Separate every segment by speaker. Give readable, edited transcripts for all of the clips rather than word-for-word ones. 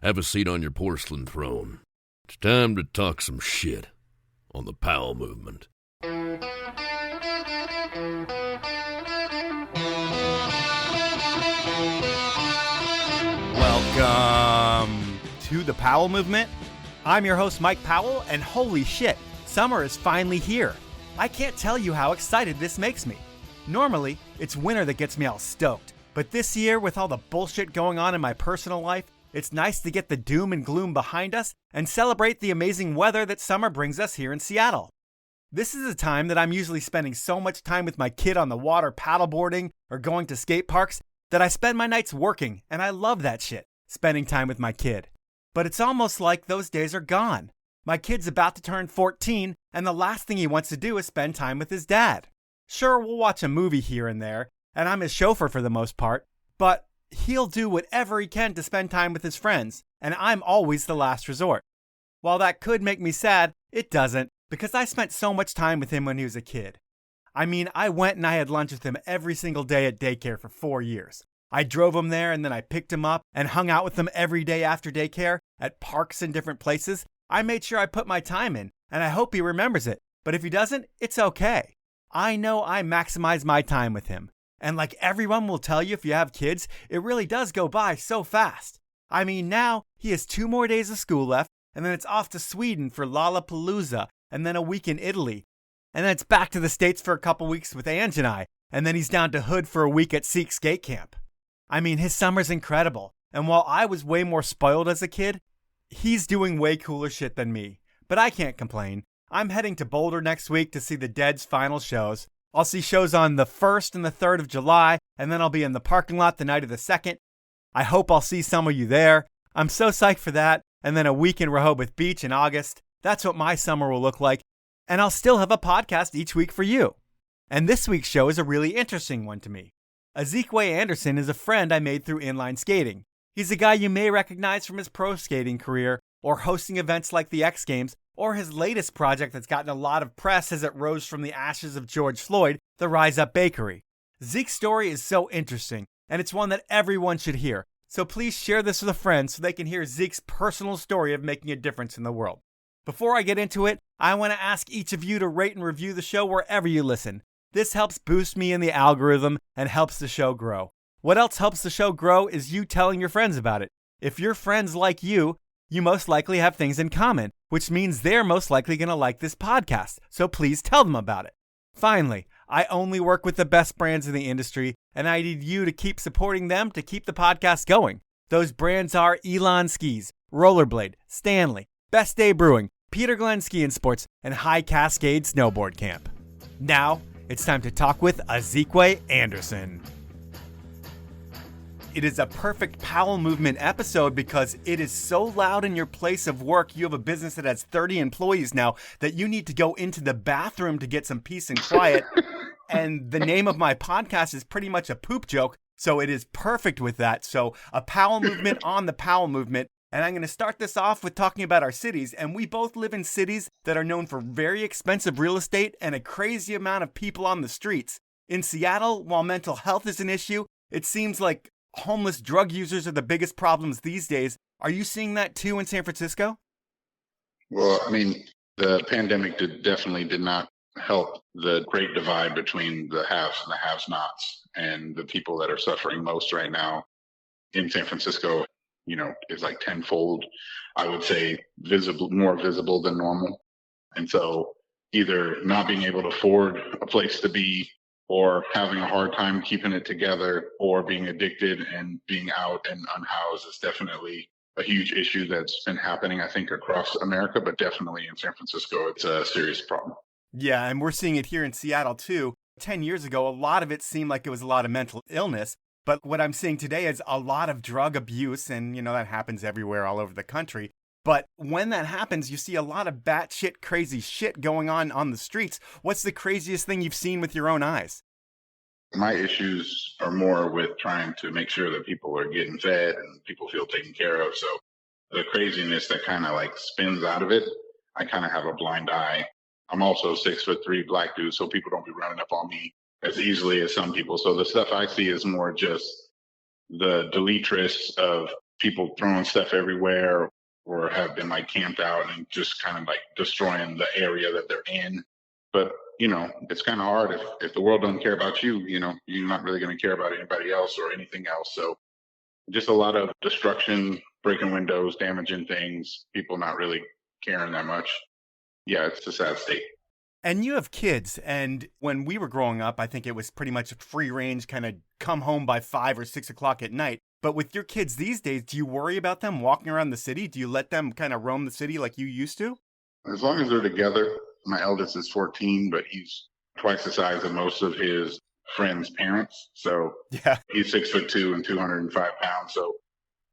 Speaker 1: Have a seat on your porcelain throne. It's time to talk some shit on the Powell movement.
Speaker 2: Welcome to the Powell movement. I'm your host, Mike Powell, and holy shit, summer is finally here. I can't tell you how excited this makes me. Normally, it's winter that gets me all stoked, but this year, with all the bullshit going on in my personal life, it's nice to get the doom and gloom behind us and celebrate the amazing weather that summer brings us here in Seattle. This is a time that I'm usually spending so much time with my kid on the water paddleboarding or going to skate parks that I spend my nights working, and I love that shit, spending time with my kid. But it's almost like those days are gone. My kid's about to turn 14, and the last thing he wants to do is spend time with his dad. Sure, we'll watch a movie here and there, and I'm his chauffeur for the most part, but he'll do whatever he can to spend time with his friends, and I'm always the last resort. While that could make me sad, it doesn't, because I spent so much time with him when he was a kid. I mean, I went and I had lunch with him every single day at daycare for 4 years. I drove him there and then I picked him up and hung out with him every day after daycare, at parks and different places. I made sure I put my time in, and I hope he remembers it. But if he doesn't, it's okay. I know I maximize my time with him. And like everyone will tell you if you have kids, it really does go by so fast. I mean, now he has 2 more days of school left, and then it's off to Sweden for Lollapalooza, and then a week in Italy. And then it's back to the States for a couple weeks with Ange and I, and then he's down to Hood for a week at Zeke skate camp. I mean, his summer's incredible, and while I was way more spoiled as a kid, he's doing way cooler shit than me. But I can't complain. I'm heading to Boulder next week to see the Dead's final shows. I'll see shows on the 1st and the 3rd of July, and then I'll be in the parking lot the night of the 2nd. I hope I'll see some of you there. I'm so psyched for that, and then a week in Rehoboth Beach in August. That's what my summer will look like, and I'll still have a podcast each week for you. And this week's show is a really interesting one to me. Azikiwee Anderson is a friend I made through inline skating. He's a guy you may recognize from his pro skating career, or hosting events like the X Games, or his latest project that's gotten a lot of press as it rose from the ashes of George Floyd, the Rize Up Bakery. Zeke's story is so interesting, and it's one that everyone should hear. So please share this with a friend so they can hear Zeke's personal story of making a difference in the world. Before I get into it, I want to ask each of you to rate and review the show wherever you listen. This helps boost me in the algorithm and helps the show grow. What else helps the show grow is you telling your friends about it. If your friends like you most likely have things in common, which means they're most likely going to like this podcast, so please tell them about it. Finally, I only work with the best brands in the industry, and I need you to keep supporting them to keep the podcast going. Those brands are Elon Skis, Rollerblade, Stanley, Best Day Brewing, Peter Glenn Ski and Sports, and High Cascade Snowboard Camp. Now, it's time to talk with Azikiwee Anderson. It is a perfect Powell movement episode because it is so loud in your place of work. You have a business that has 30 employees now that you need to go into the bathroom to get some peace and quiet. And the name of my podcast is pretty much a poop joke, so it is perfect with that. So a Powell movement on the Powell movement. And I'm going to start this off with talking about our cities. And we both live in cities that are known for very expensive real estate and a crazy amount of people on the streets. In Seattle, while mental health is an issue, it seems like homeless drug users are the biggest problems these days. Are you seeing that too in San Francisco?
Speaker 3: Well, I mean, the pandemic definitely did not help the great divide between the haves and the have-nots, and the people that are suffering most right now in San Francisco, is like tenfold, I would say, more visible than normal. And so either not being able to afford a place to be, or having a hard time keeping it together, or being addicted and being out and unhoused is definitely a huge issue that's been happening, I think, across America, but definitely in San Francisco, it's a serious problem.
Speaker 2: Yeah, and we're seeing it here in Seattle too. 10 years ago, a lot of it seemed like it was a lot of mental illness, but what I'm seeing today is a lot of drug abuse, and that happens everywhere all over the country. But when that happens, you see a lot of batshit crazy shit going on the streets. What's the craziest thing you've seen with your own eyes?
Speaker 3: My issues are more with trying to make sure that people are getting fed and people feel taken care of. So the craziness that kind of like spins out of it, I kind of have a blind eye. I'm also 6'3" black dude, so people don't be running up on me as easily as some people. So the stuff I see is more just the deleterious of people throwing stuff everywhere or have been like camped out and just kind of like destroying the area that they're in. But, it's kind of hard if the world doesn't care about you, you're not really going to care about anybody else or anything else. So just a lot of destruction, breaking windows, damaging things, people not really caring that much. Yeah, it's a sad state.
Speaker 2: And you have kids, and when we were growing up, I think it was pretty much free range, kind of come home by 5 or 6 o'clock at night. But with your kids these days, do you worry about them walking around the city? Do you let them kind of roam the city like you used to?
Speaker 3: As long as they're together. My eldest is 14, but he's twice the size of most of his friends' parents. So
Speaker 2: yeah,
Speaker 3: he's 6'2" and 205 pounds. So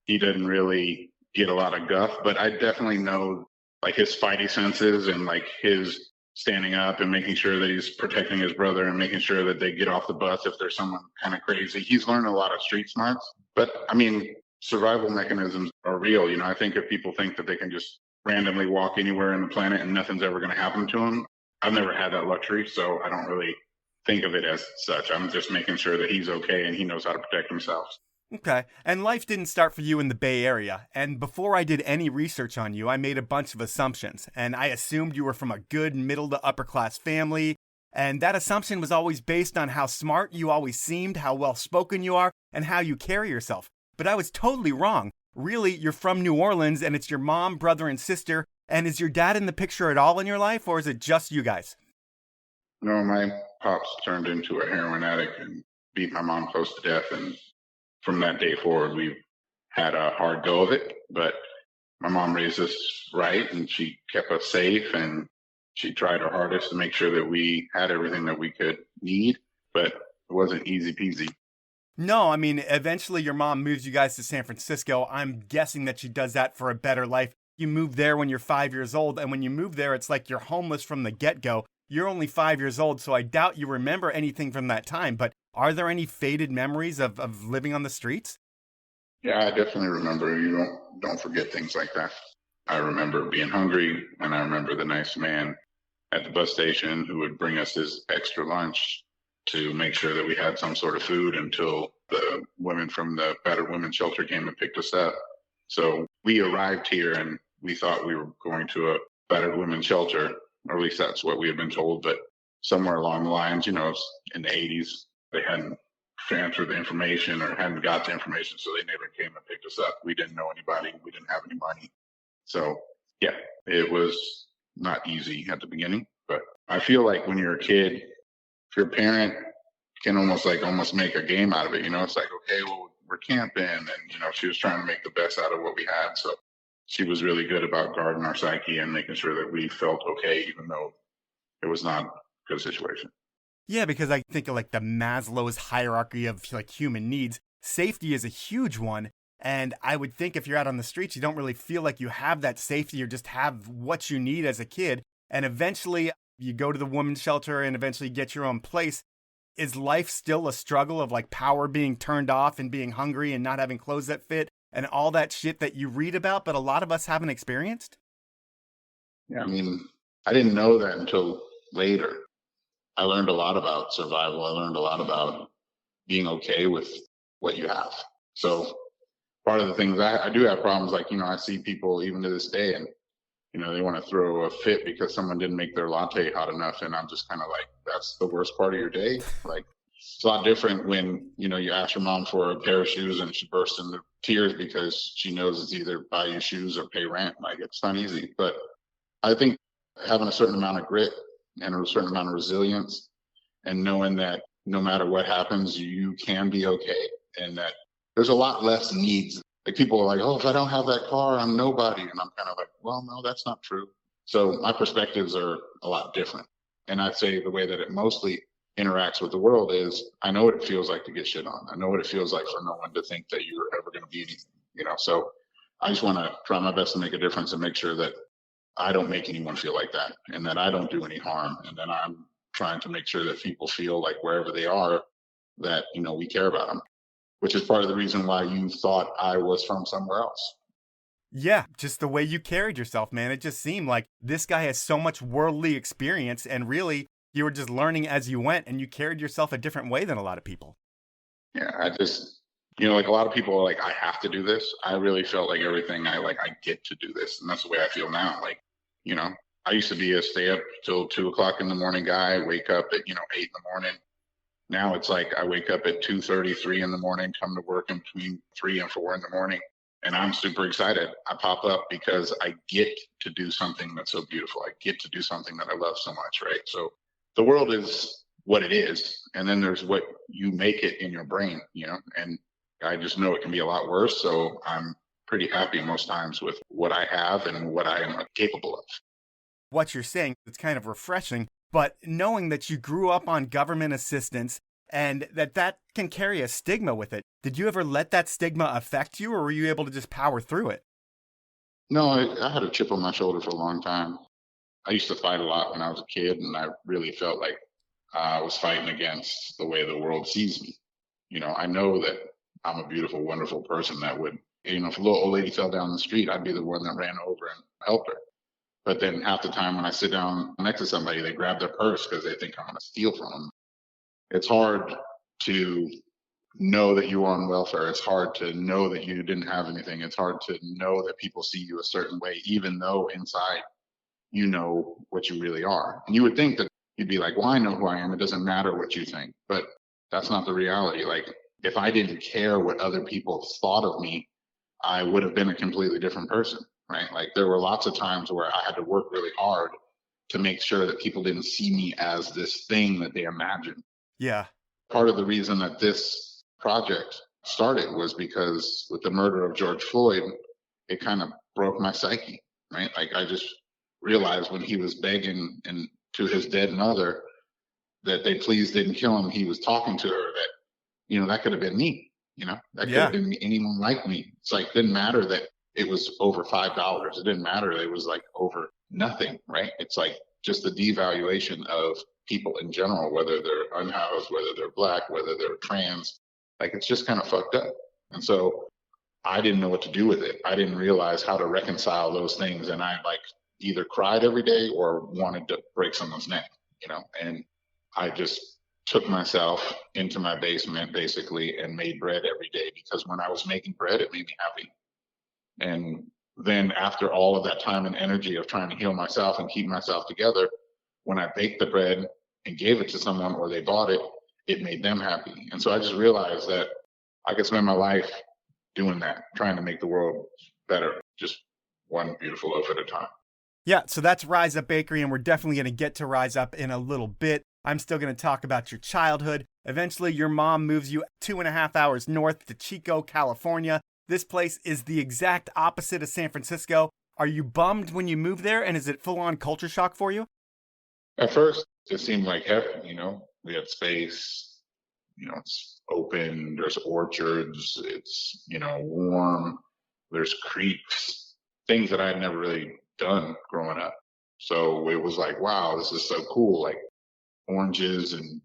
Speaker 3: he doesn't really get a lot of guff, but I definitely know like his spidey senses and like his standing up and making sure that he's protecting his brother and making sure that they get off the bus if there's someone kind of crazy. He's learned a lot of street smarts, but I mean, survival mechanisms are real. I think if people think that they can just randomly walk anywhere on the planet and nothing's ever going to happen to them, I've never had that luxury, so I don't really think of it as such. I'm just making sure that he's okay and he knows how to protect himself.
Speaker 2: Okay. And life didn't start for you in the Bay Area. And before I did any research on you, I made a bunch of assumptions. And I assumed you were from a good middle to upper class family. And that assumption was always based on how smart you always seemed, how well spoken you are, and how you carry yourself. But I was totally wrong. Really, you're from New Orleans and it's your mom, brother, and sister. And is your dad in the picture at all in your life, or is it just you guys?
Speaker 3: No, my pops turned into a heroin addict and beat my mom close to death. And from that day forward, we've had a hard go of it. But my mom raised us right and she kept us safe and she tried her hardest to make sure that we had everything that we could need. But it wasn't easy peasy.
Speaker 2: No, I mean, eventually your mom moves you guys to San Francisco. I'm guessing that she does that for a better life. You move there when you're 5 years old, and when you move there, it's like you're homeless from the get-go. You're only 5 years old, so I doubt you remember anything from that time, but are there any faded memories of living on the streets?
Speaker 3: Yeah, I definitely remember. You don't forget things like that. I remember being hungry, and I remember the nice man at the bus station who would bring us his extra lunch to make sure that we had some sort of food until the women from the battered women's shelter came and picked us up. So we arrived here and we thought we were going to a battered women's shelter, or at least that's what we had been told. But somewhere along the lines, in the 80s, they hadn't transferred the information or hadn't got the information. So they never came and picked us up. We didn't know anybody. We didn't have any money. So yeah, it was not easy at the beginning. But I feel like when you're a kid, if your parent can almost make a game out of it, it's like, okay, well, we're camping. And, she was trying to make the best out of what we had. So she was really good about guarding our psyche and making sure that we felt okay, even though it was not a good situation.
Speaker 2: Yeah, because I think of like the Maslow's hierarchy of like human needs. Safety is a huge one. And I would think if you're out on the streets, you don't really feel like you have that safety or just have what you need as a kid. And eventually you go to the women's shelter and eventually get your own place. Is life still a struggle of like power being turned off and being hungry and not having clothes that fit and all that shit that you read about, but a lot of us haven't experienced?
Speaker 3: Yeah, I mean, I didn't know that until later. I learned a lot about survival. I learned a lot about being okay with what you have. So part of the things I do have problems, like, I see people even to this day and, they want to throw a fit because someone didn't make their latte hot enough. And I'm just kind of like, that's the worst part of your day. Like, it's a lot different when, you ask your mom for a pair of shoes and she bursts into tears because she knows it's either buy you shoes or pay rent. Like, it's not easy. But I think having a certain amount of grit and a certain amount of resilience and knowing that no matter what happens, you can be okay. And that there's a lot less needs. Like, people are like, oh, if I don't have that car, I'm nobody. And I'm kind of like, well, no, that's not true. So my perspectives are a lot different. And I'd say the way that it mostly interacts with the world is I know what it feels like to get shit on. I know what it feels like for no one to think that you're ever going to be anything, So I just want to try my best to make a difference and make sure that I don't make anyone feel like that and that I don't do any harm. And then I'm trying to make sure that people feel like wherever they are, that, we care about them, which is part of the reason why you thought I was from somewhere else.
Speaker 2: Yeah, just the way you carried yourself, man. It just seemed like this guy has so much worldly experience and really you were just learning as you went and you carried yourself a different way than a lot of people.
Speaker 3: Yeah, I just Like a lot of people are like, I have to do this. I really felt like everything I get to do this. And that's the way I feel now. Like, I used to be a stay up till 2 o'clock in the morning guy, wake up at, 8 in the morning. Now it's like I wake up at 2:30, 3 in the morning, come to work in between 3 and 4 in the morning. And I'm super excited. I pop up because I get to do something that's so beautiful. I get to do something that I love so much, right? So the world is what it is. And then there's what you make it in your brain, and I just know it can be a lot worse. So I'm pretty happy most times with what I have and what I am capable of.
Speaker 2: What you're saying, it's kind of refreshing, but knowing that you grew up on government assistance and that can carry a stigma with it. Did you ever let that stigma affect you, or were you able to just power through it?
Speaker 3: No, I had a chip on my shoulder for a long time. I used to fight a lot when I was a kid, and I really felt like I was fighting against the way the world sees me. I know that I'm a beautiful, wonderful person that would, if a little old lady fell down the street, I'd be the one that ran over and helped her. But then half the time when I sit down next to somebody, they grab their purse because they think I'm going to steal from them. It's hard to know that you are on welfare. It's hard to know that you didn't have anything. It's hard to know that people see you a certain way, even though inside you know what you really are. And you would think that you'd be like, well, I know who I am. It doesn't matter what you think. But that's not the reality. Like, if I didn't care what other people thought of me, I would have been a completely different person, right? Like, there were lots of times where I had to work really hard to make sure that people didn't see me as this thing that they imagined.
Speaker 2: Yeah.
Speaker 3: Part of the reason that this project started was because with the murder of George Floyd, it kind of broke my psyche, right? Like, I just realized when he was begging and to his dead mother that they please didn't kill him, he was talking to her that, that could have been me, that could have been anyone like me. It's like, it didn't matter that it was over $5. It didn't matter that it was like over nothing, right? It's like just the devaluation of people in general, whether they're unhoused, whether they're Black, whether they're trans. Like, it's just kind of fucked up. And so I didn't know what to do with it. I didn't realize how to reconcile those things. And I either cried every day or wanted to break someone's neck, and I just took myself into my basement basically and made bread every day, because when I was making bread, it made me happy. And then after all of that time and energy of trying to heal myself and keep myself together, when I baked the bread and gave it to someone or they bought it, it made them happy. And so I just realized that I could spend my life doing that, trying to make the world better, just one beautiful loaf at a time.
Speaker 2: Yeah, so that's Rize Up Bakery, and we're definitely going to get to Rize Up in a little bit. I'm still going to talk about your childhood. Eventually, your mom moves you 2.5 hours north to Chico, California. This place is the exact opposite of San Francisco. Are you bummed when you move there, and is it full-on culture shock for you?
Speaker 3: At first, it seemed like heaven, we had space, it's open, there's orchards, it's, warm, there's creeks, things that I had never really done growing up. So it was like, wow, this is so cool. Like oranges and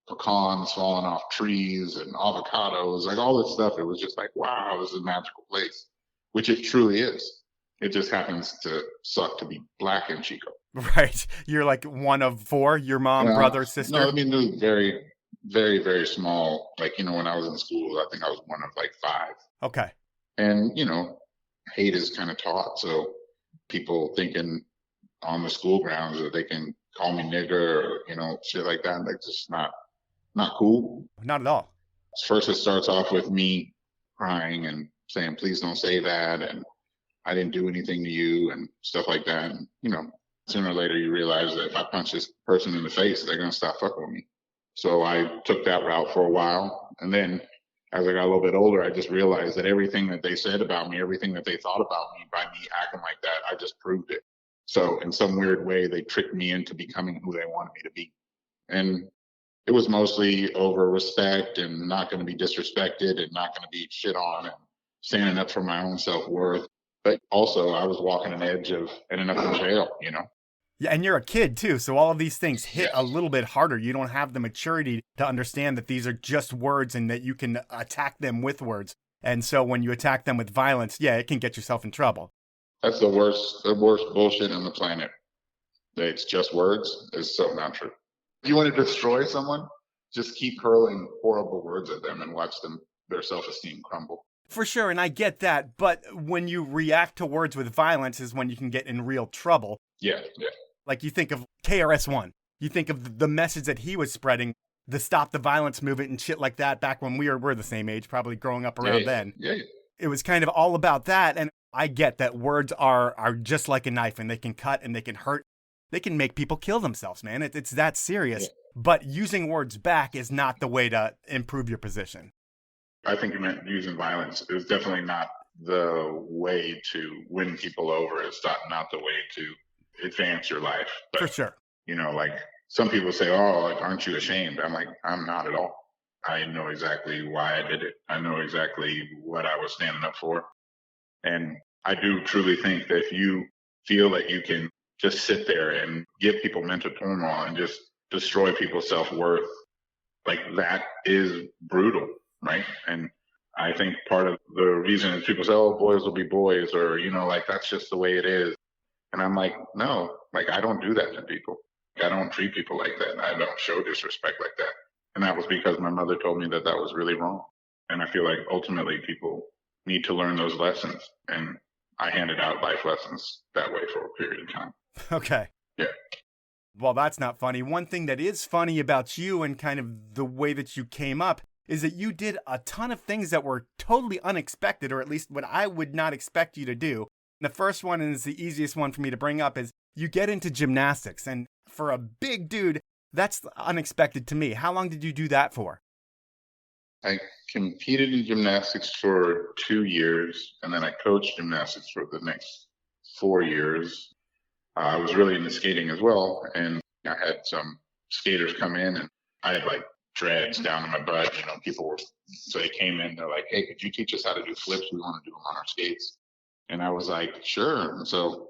Speaker 3: pecans falling off trees and avocados, like all this stuff. It was just like, wow, this is a magical place, which it truly is. It just happens to suck to be Black in Chico.
Speaker 2: Right. You're like one of 4, your mom, brother, sister?
Speaker 3: No, I mean, it was very, very, very small. Like, when I was in school, I think I was one of 5.
Speaker 2: Okay.
Speaker 3: And, hate is kind of taught. So people thinking on the school grounds that they can call me nigger or, shit like that, like, just not cool.
Speaker 2: Not at all.
Speaker 3: First, it starts off with me crying and saying, please don't say that. And I didn't do anything to you and stuff like that. And, sooner or later you realize that if I punch this person in the face, they're going to stop fucking with me. So I took that route for a while. And then as I got a little bit older, I just realized that everything that they said about me, everything that they thought about me by me acting like that, I just proved it. So in some weird way, they tricked me into becoming who they wanted me to be. And it was mostly over respect and not going to be disrespected and not going to be shit on and standing up for my own self-worth. But also I was walking an edge of ending up in jail,
Speaker 2: Yeah, and you're a kid too, so all of these things hit a little bit harder. You don't have the maturity to understand that these are just words and that you can attack them with words. And so when you attack them with violence, it can get yourself in trouble.
Speaker 3: That's the worst bullshit on the planet. That it's just words is so not true. If you want to destroy someone, just keep hurling horrible words at them and watch them their self-esteem crumble.
Speaker 2: For sure, and I get that, but when you react to words with violence is when you can get in real trouble.
Speaker 3: Yeah.
Speaker 2: Like you think of KRS-One. You think of the message that he was spreading, the Stop the Violence movement and shit like that back when we're the same age, probably growing up around then.
Speaker 3: Yeah.
Speaker 2: It was kind of all about that, and I get that words are just like a knife, and they can cut and they can hurt. They can make people kill themselves, man. It's that serious.
Speaker 3: Yeah.
Speaker 2: But using words back is not the way to improve your position.
Speaker 3: I think you meant using violence. It was definitely not the way to win people over. It's not the way to advance your life. But,
Speaker 2: for sure.
Speaker 3: Like some people say, oh, like, aren't you ashamed? I'm like, I'm not at all. I know exactly why I did it. I know exactly what I was standing up for. And I do truly think that if you feel that you can just sit there and give people mental turmoil and just destroy people's self-worth, like that is brutal, right? And I think part of the reason is people say, oh, boys will be boys, or, like that's just the way it is. And I'm like, no, like I don't do that to people. I don't treat people like that. I don't show disrespect like that. And that was because my mother told me that was really wrong. And I feel like ultimately people need to learn those lessons. And I handed out life lessons that way for a period of time.
Speaker 2: Okay.
Speaker 3: Yeah.
Speaker 2: Well, that's not funny. One thing that is funny about you and kind of the way that you came up is that you did a ton of things that were totally unexpected, or at least what I would not expect you to do. The first one, and is the easiest one for me to bring up, is you get into gymnastics. And for a big dude, that's unexpected to me. How long did you do that for?
Speaker 3: I competed in gymnastics for 2 years, and then I coached gymnastics for the next 4 years. I was really into skating as well, and I had some skaters come in, and I had like dreads down in my butt. So they came in, they're like, hey, could you teach us how to do flips? We want to do them on our skates. And I was like, sure. And so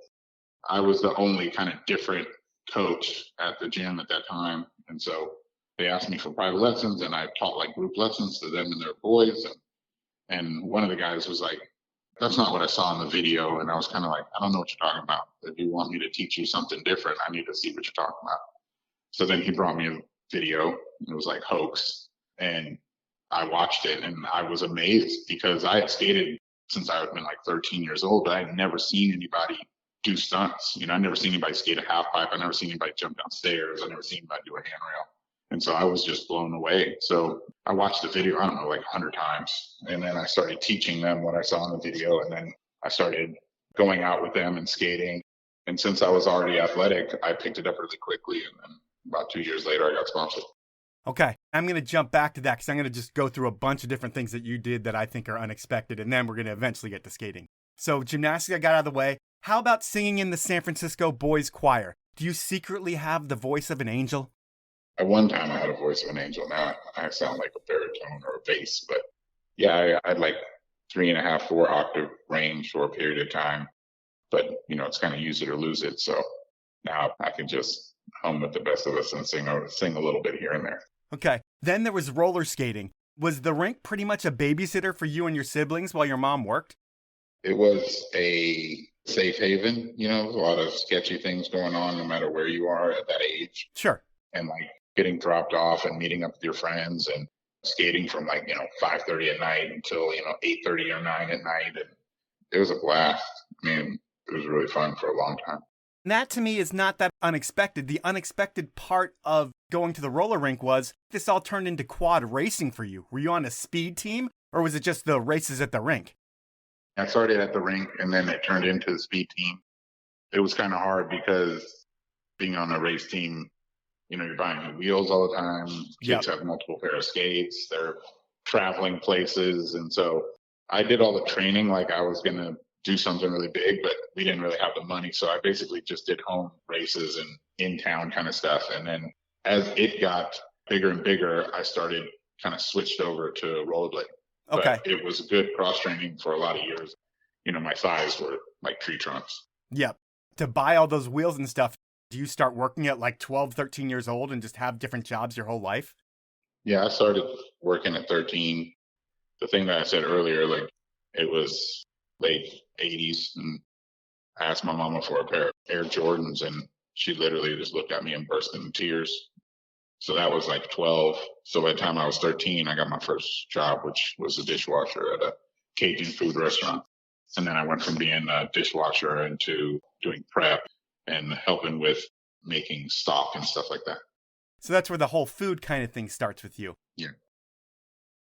Speaker 3: I was the only kind of different coach at the gym at that time. And so they asked me for private lessons, and I taught like group lessons to them and their boys. And one of the guys was like, that's not what I saw in the video. And I was kind of like, I don't know what you're talking about. If you want me to teach you something different, I need to see what you're talking about. So then he brought me a video. It was like Hoax. And I watched it and I was amazed because I had skated since I had been like 13 years old, but I had never seen anybody do stunts. I never seen anybody skate a half pipe. I never seen anybody jump downstairs. I never seen anybody do a handrail. And so I was just blown away. So I watched the video, I don't know, like 100 times. And then I started teaching them what I saw in the video. And then I started going out with them and skating. And since I was already athletic, I picked it up really quickly. And then about 2 years later, I got sponsored.
Speaker 2: Okay. I'm going to jump back to that because I'm going to just go through a bunch of different things that you did that I think are unexpected. And then we're going to eventually get to skating. So gymnastics, I got out of the way. How about singing in the San Francisco Boys Choir? Do you secretly have the voice of an angel?
Speaker 3: At one time, I had a voice of an angel. Now I sound like a baritone or a bass. But yeah, I had like 3.5, 4 octave range for a period of time. But, it's kind of use it or lose it. So now I can just hum with the best of us and sing a little bit here and there.
Speaker 2: Okay. Then there was roller skating. Was the rink pretty much a babysitter for you and your siblings while your mom worked?
Speaker 3: It was a safe haven. There's a lot of sketchy things going on no matter where you are at that age.
Speaker 2: Sure.
Speaker 3: And like getting dropped off and meeting up with your friends and skating from 5:30 at night until 8:30 or 9 at night, and it was a blast. I mean, it was really fun for a long time.
Speaker 2: And that to me is not that unexpected. The unexpected part of going to the roller rink was this all turned into quad racing for you. Were you on a speed team, or was it just the races at the rink?
Speaker 3: I started at the rink and then it turned into the speed team. It was kind of hard because being on a race team, you're buying new wheels all the time. Kids have multiple pair of skates. They're traveling places. And so I did all the training like I was going to do something really big, but we didn't really have the money. So I basically just did home races and in-town kind of stuff. And then as it got bigger and bigger, I started kind of switched over to rollerblade.
Speaker 2: Okay.
Speaker 3: But it was good cross-training for a lot of years. My thighs were like tree trunks.
Speaker 2: Yep. To buy all those wheels and stuff, do you start working at like 12, 13 years old and just have different jobs your whole life?
Speaker 3: Yeah, I started working at 13. The thing that I said earlier, like it was late 80s, and I asked my mama for a pair of Air Jordans, and she literally just looked at me and burst into tears. So that was like 12. So by the time I was 13, I got my first job, which was a dishwasher at a Cajun food restaurant. And then I went from being a dishwasher into doing prep and helping with making stock and stuff like that.
Speaker 2: So that's where the whole food kind of thing starts with you.
Speaker 3: Yeah.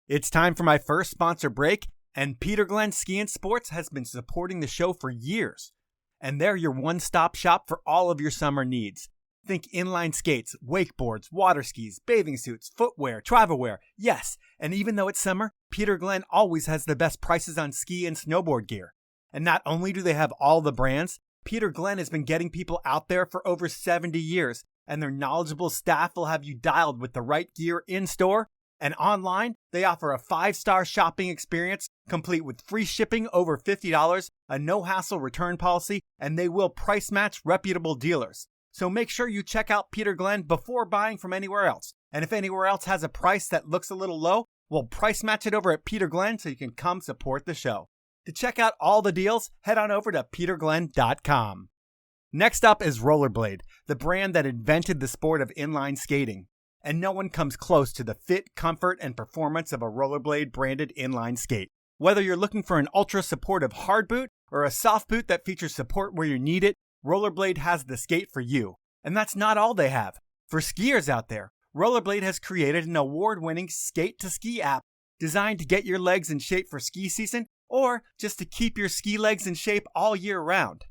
Speaker 2: It's time for my first sponsor break, and Peter Glenn Ski and Sports has been supporting the show for years. And they're your one-stop shop for all of your summer needs. Think inline skates, wakeboards, water skis, bathing suits, footwear, travel wear. Yes, and even though it's summer, Peter Glenn always has the best prices on ski and snowboard gear. And not only do they have all the brands, Peter Glenn has been getting people out there for over 70 years, and their knowledgeable staff will have you dialed with the right gear in-store. And online, they offer a 5-star shopping experience complete with free shipping over $50, a no-hassle return policy, and they will price match reputable dealers. So make sure you check out Peter Glenn before buying from anywhere else. And if anywhere else has a price that looks a little low, we'll price match it over at Peter Glenn so you can come support the show. To check out all the deals, head on over to peterglenn.com. Next up is Rollerblade, the brand that invented the sport of inline skating. And no one comes close to the fit, comfort, and performance of a Rollerblade branded inline skate. Whether you're looking for an ultra-supportive hard boot or a soft boot that features support where you need it, Rollerblade has the skate for you. And that's not all they have. For skiers out there, Rollerblade has created an award-winning skate-to-ski app designed to get your legs in shape for ski season or just to keep your ski legs in shape all year round.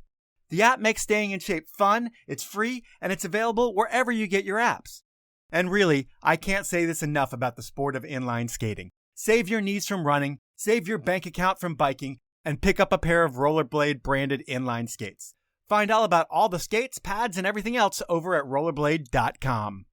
Speaker 2: The app makes staying in shape fun, it's free, and it's available wherever you get your apps. And really, I can't say this enough about the sport of inline skating. Save your knees from running, save your bank account from biking, and pick up a pair of Rollerblade branded inline skates. Find all about all the skates, pads, and everything else over at rollerblade.com.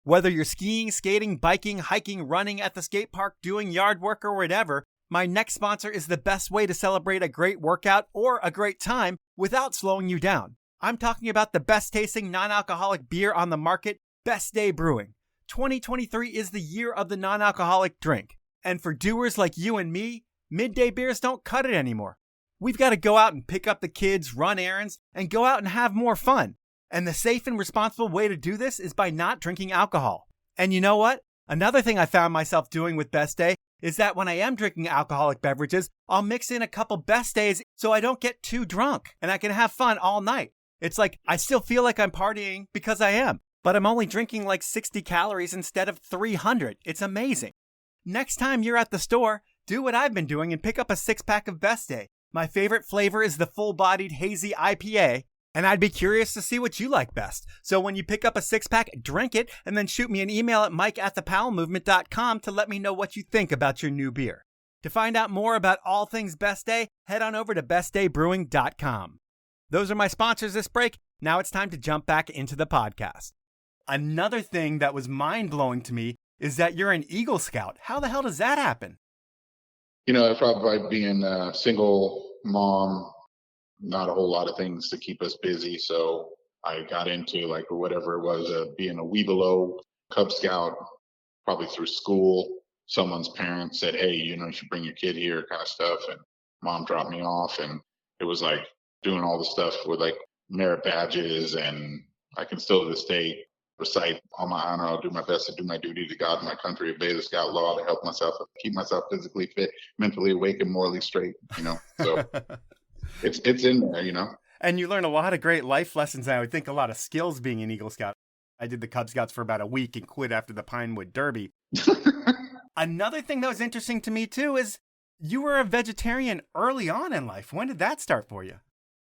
Speaker 2: Whether you're skiing, skating, biking, hiking, running at the skate park, doing yard work, or whatever, my next sponsor is the best way to celebrate a great workout or a great time without slowing you down. I'm talking about the best tasting non-alcoholic beer on the market, Best Day Brewing. 2023 is the year of the non-alcoholic drink. And for doers like you and me, midday beers don't cut it anymore. We've got to go out and pick up the kids, run errands, and go out and have more fun. And the safe and responsible way to do this is by not drinking alcohol. And you know what? Another thing I found myself doing with Best Day is that when I am drinking alcoholic beverages, I'll mix in a couple Best Days so I don't get too drunk and I can have fun all night. It's like I still feel like I'm partying because I am, but I'm only drinking like 60 calories instead of 300. It's amazing. Next time you're at the store, do what I've been doing and pick up a 6-pack of Best Day. My favorite flavor is the full-bodied hazy IPA, and I'd be curious to see what you like best. So when you pick up a 6-pack, drink it, and then shoot me an email at mike@thepowellmovement.com to let me know what you think about your new beer. To find out more about all things Best Day, head on over to bestdaybrewing.com. Those are my sponsors this break. Now it's time to jump back into the podcast. Another thing that was mind-blowing to me is that you're an Eagle Scout. How the hell does that happen?
Speaker 3: You know, probably by being a single mom, not a whole lot of things to keep us busy. So I got into like whatever it was, being a Weebelo Cub Scout, probably through school. Someone's parents said, hey, you know, you should bring your kid here kind of stuff. And mom dropped me off. And it was like doing all the stuff with like merit badges. And I can still to this day recite on my honor. I'll do my best to do my duty to God and my country, obey the scout law to help myself, keep myself physically fit, mentally awake, and morally straight, you know. So it's in there, you know.
Speaker 2: And you learn a lot of great life lessons. And I would think a lot of skills being an Eagle Scout. I did the Cub Scouts for about a week and quit after the Pinewood Derby. Another thing that was interesting to me too is you were a vegetarian early on in life. When did that start for you?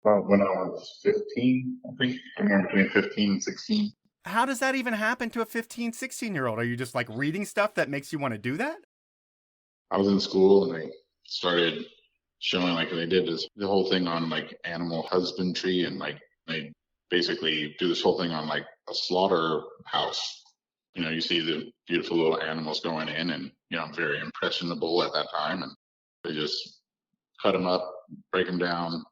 Speaker 3: When I was 15, I think. Somewhere between 15 and 16.
Speaker 2: How does that even happen to a 15, 16-year-old? Are you just like reading stuff that makes you want to do that?
Speaker 3: I was in school and they started showing like they did the whole thing on like animal husbandry, and like they basically do this whole thing on like a slaughterhouse. You know, you see the beautiful little animals going in, and you know, I'm very impressionable at that time, and they just cut them up, break them down,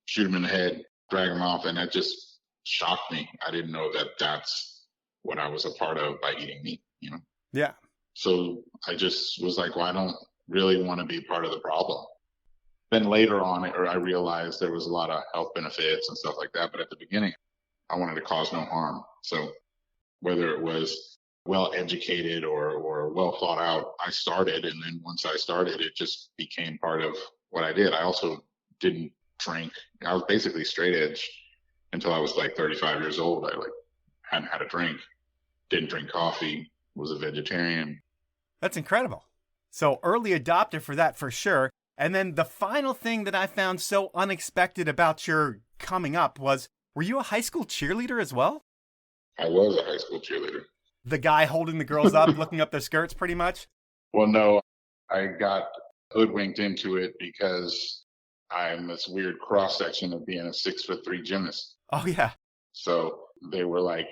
Speaker 3: shoot them in the head, drag them off, and that just shocked me. I didn't know that that's what I was a part of by eating meat, you know?
Speaker 2: Yeah.
Speaker 3: So I just was like, well, I don't really want to be part of the problem. Then later on, I realized there was a lot of health benefits and stuff like that. But at the beginning, I wanted to cause no harm. So whether it was well educated or well thought out. I started, and then once I started, it just became part of what I did. I also didn't drink. I was basically straight edge until I was like 35 years old. I like hadn't had a drink, didn't drink coffee, was a vegetarian.
Speaker 2: That's incredible. So early adopter for that for sure. And then the final thing that I found so unexpected about your coming up was, were you a high school cheerleader as well?
Speaker 3: I was a high school cheerleader.
Speaker 2: The guy holding the girls up, looking up their skirts pretty much?
Speaker 3: Well, no, I got hoodwinked into it because I'm this weird cross section of being a 6'3" gymnast.
Speaker 2: Oh, yeah.
Speaker 3: So they were like,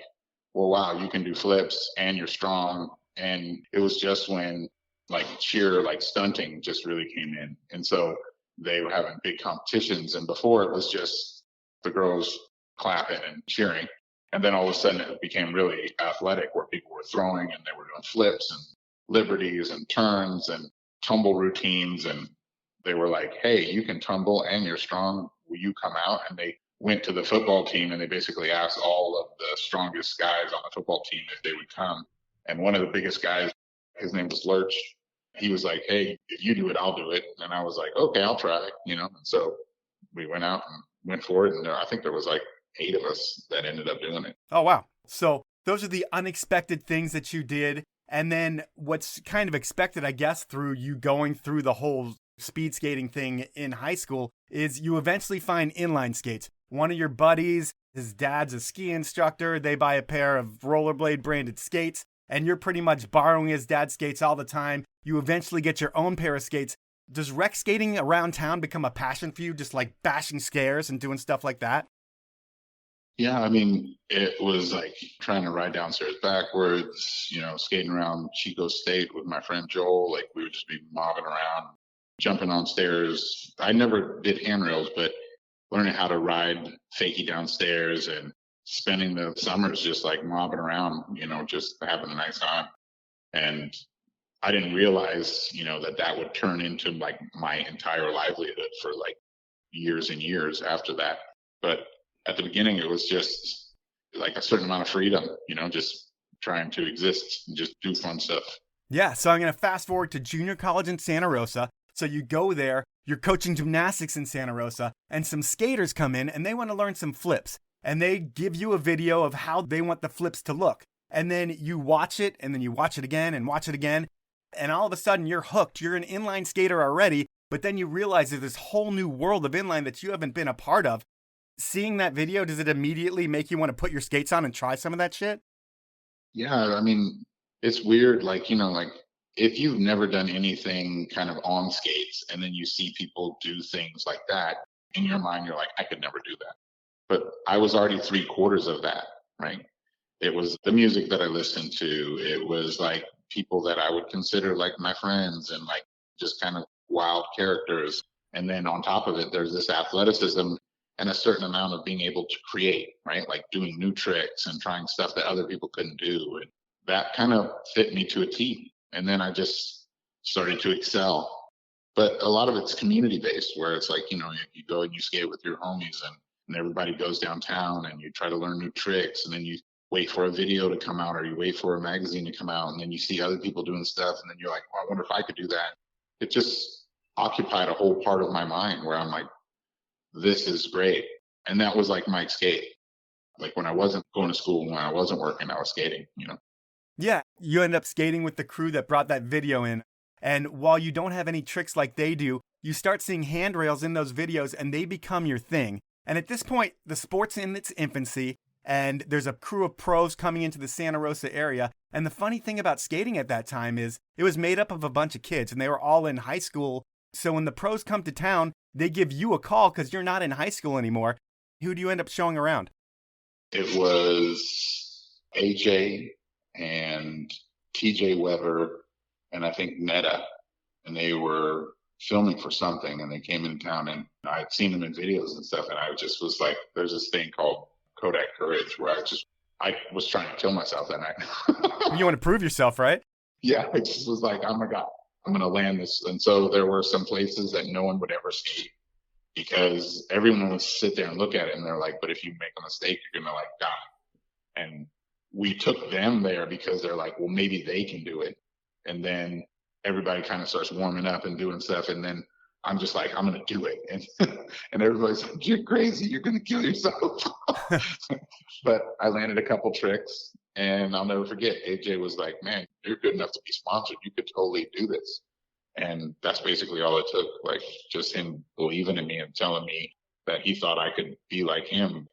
Speaker 3: well, wow, you can do flips and you're strong. And it was just when like cheer, like stunting just really came in. And so they were having big competitions. And before it was just the girls clapping and cheering. And then all of a sudden it became really athletic where people were throwing and they were doing flips and liberties and turns and tumble routines. And they were like, hey, you can tumble and you're strong. Will you come out? And they went to the football team and they basically asked all of the strongest guys on the football team if they would come. And one of the biggest guys, his name was Lurch. He was like, hey, if you do it, I'll do it. And I was like, okay, I'll try it, you know? And so we went out and went for it. And I think there was like 8 of us that ended up doing it.
Speaker 2: Oh, wow. So those are the unexpected things that you did. And then what's kind of expected, I guess, through you going through the whole speed skating thing in high school is you eventually find inline skates. One of your buddies, his dad's a ski instructor. They buy a pair of rollerblade branded skates, and you're pretty much borrowing his dad's skates all the time. You eventually get your own pair of skates. Does rec skating around town become a passion for you, just like bashing scares and doing stuff like that?
Speaker 3: Yeah, I mean, it was like trying to ride downstairs backwards, you know, skating around Chico State with my friend Joel. Like we would just be mobbing around, jumping on stairs. I never did handrails, but learning how to ride fakie downstairs and spending the summers just like mobbing around, you know, just having a nice time. And I didn't realize, you know, that would turn into like my entire livelihood for like years and years after that. But at the beginning, it was just like a certain amount of freedom, you know, just trying to exist and just do fun stuff.
Speaker 2: Yeah, so I'm going to fast forward to junior college in Santa Rosa. So you go there, you're coaching gymnastics in Santa Rosa, and some skaters come in and they want to learn some flips. And they give you a video of how they want the flips to look. And then you watch it, and then you watch it again and watch it again. And all of a sudden, you're hooked. You're an inline skater already, but then you realize there's this whole new world of inline that you haven't been a part of. Seeing that video, does it immediately make you want to put your skates on and try some of that shit?
Speaker 3: Yeah, I mean, it's weird. Like, you know, like if you've never done anything kind of on skates and then you see people do things like that, in your mind, you're like, I could never do that. But I was already 3/4 of that, right? It was the music that I listened to. It was like people that I would consider like my friends and like just kind of wild characters. And then on top of it, there's this athleticism and a certain amount of being able to create, right? Like doing new tricks and trying stuff that other people couldn't do. And that kind of fit me to a T. And then I just started to excel. But a lot of it's community based where it's like, you know, you go and you skate with your homies and everybody goes downtown and you try to learn new tricks and then you wait for a video to come out or you wait for a magazine to come out and then you see other people doing stuff and then you're like, oh, I wonder if I could do that. It just occupied a whole part of my mind where I'm like, this is great. And that was like my escape. Like when I wasn't going to school, when I wasn't working, I was skating, you know?
Speaker 2: Yeah, you end up skating with the crew that brought that video in. And while you don't have any tricks like they do, you start seeing handrails in those videos and they become your thing. And at this point, the sport's in its infancy and there's a crew of pros coming into the Santa Rosa area. And the funny thing about skating at that time is it was made up of a bunch of kids and they were all in high school. So when the pros come to town, they give you a call because you're not in high school anymore. Who do you end up showing around?
Speaker 3: It was AJ and TJ Weber and I think Netta. And they were filming for something and they came in town and I had seen them in videos and stuff. And I just was like, there's this thing called Kodak Courage where I was trying to kill myself that night.
Speaker 2: You want to prove yourself, right?
Speaker 3: Yeah, I just was like, oh my God, I'm going to land this. And so there were some places that no one would ever skate because everyone would sit there and look at it and they're like, but if you make a mistake, you're going to like die. And we took them there because they're like, well, maybe they can do it. And then everybody kind of starts warming up and doing stuff. And then I'm just like, I'm going to do it. And everybody's like, you're crazy. You're going to kill yourself. But I landed a couple tricks, and I'll never forget. AJ was like, man, you're good enough to be sponsored. You could totally do this. And that's basically all it took. Like, just him believing in me and telling me that he thought I could be like him.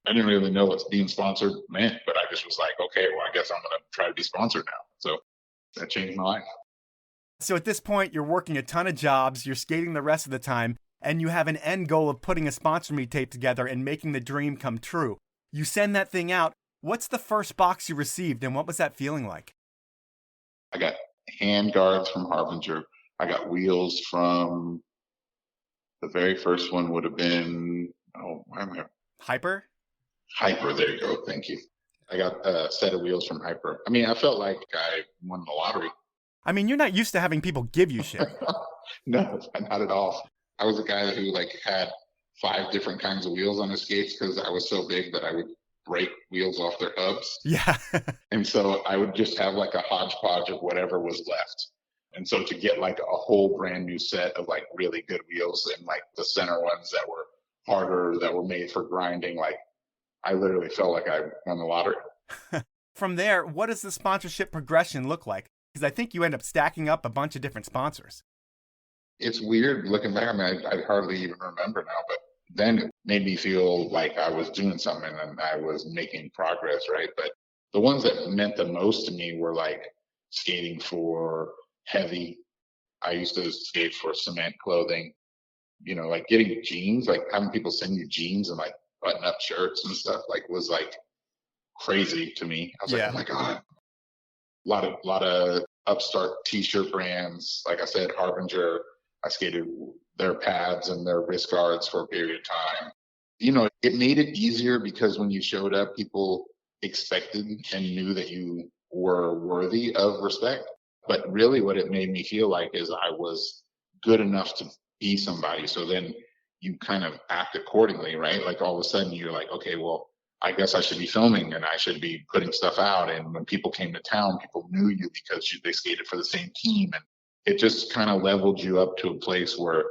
Speaker 3: I didn't really know what being sponsored meant, but I just was like, okay, well, I guess I'm going to try to be sponsored now. So that changed my life.
Speaker 2: So at this point, you're working a ton of jobs, you're skating the rest of the time, and you have an end goal of putting a sponsor me tape together and making the dream come true. You send that thing out. What's the first box you received, and what was that feeling like?
Speaker 3: I got hand guards from Harbinger. I got wheels from, the very first one would have been,
Speaker 2: Hyper?
Speaker 3: Hyper, there you go. Thank you. I got a set of wheels from Hyper. I mean, I felt like I won the lottery.
Speaker 2: I mean, you're not used to having people give you shit.
Speaker 3: No, not at all. I was a guy who had 5 different kinds of wheels on his skates because I was so big that I would break wheels off their hubs.
Speaker 2: Yeah.
Speaker 3: And so I would just have a hodgepodge of whatever was left. And so to get a whole brand new set of really good wheels and the center ones that were harder, that were made for grinding, I literally felt like I won the lottery.
Speaker 2: From there, what does the sponsorship progression look like? Because I think you end up stacking up a bunch of different sponsors.
Speaker 3: It's weird looking back. I mean, I hardly even remember now, but then it made me feel like I was doing something and I was making progress, right? But the ones that meant the most to me were skating for Heavy. I used to skate for Cement Clothing. Getting jeans, having people send you jeans and button-up shirts and stuff, was crazy to me. I was like, oh my God. A lot of upstart t-shirt brands. Like I said, Harbinger, I skated their pads and their wrist guards for a period of time. It made it easier because when you showed up, people expected and knew that you were worthy of respect. But really what it made me feel like is I was good enough to be somebody. So then you kind of act accordingly, right? All of a sudden you're like, okay, well, I guess I should be filming and I should be putting stuff out. And when people came to town, people knew you because they skated for the same team. And it just kind of leveled you up to a place where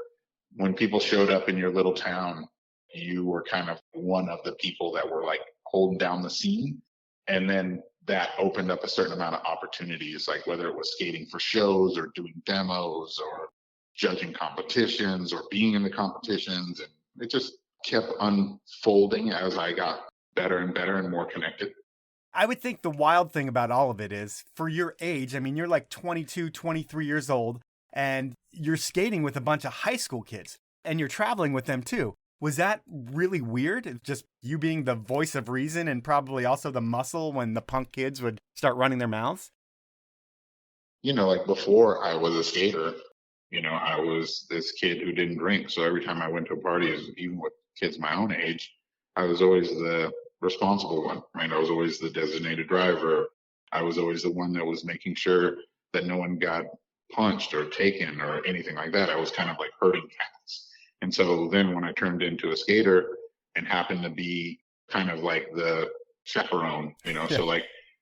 Speaker 3: when people showed up in your little town, you were kind of one of the people that were holding down the scene. And then that opened up a certain amount of opportunities, whether it was skating for shows or doing demos or judging competitions or being in the competitions. And it just kept unfolding as I got better and better and more connected.
Speaker 2: I would think the wild thing about all of it is, for your age, I mean, you're 22, 23 years old, and you're skating with a bunch of high school kids, and you're traveling with them too. Was that really weird? Just you being the voice of reason and probably also the muscle when the punk kids would start running their mouths?
Speaker 3: Before I was a skater, I was this kid who didn't drink. So every time I went to a party, even with kids my own age, I was always the responsible one, right? I was always the designated driver. I was always the one that was making sure that no one got punched or taken or anything like that. I was kind of herding cats. And so then when I turned into a skater and happened to be kind of the chaperone, so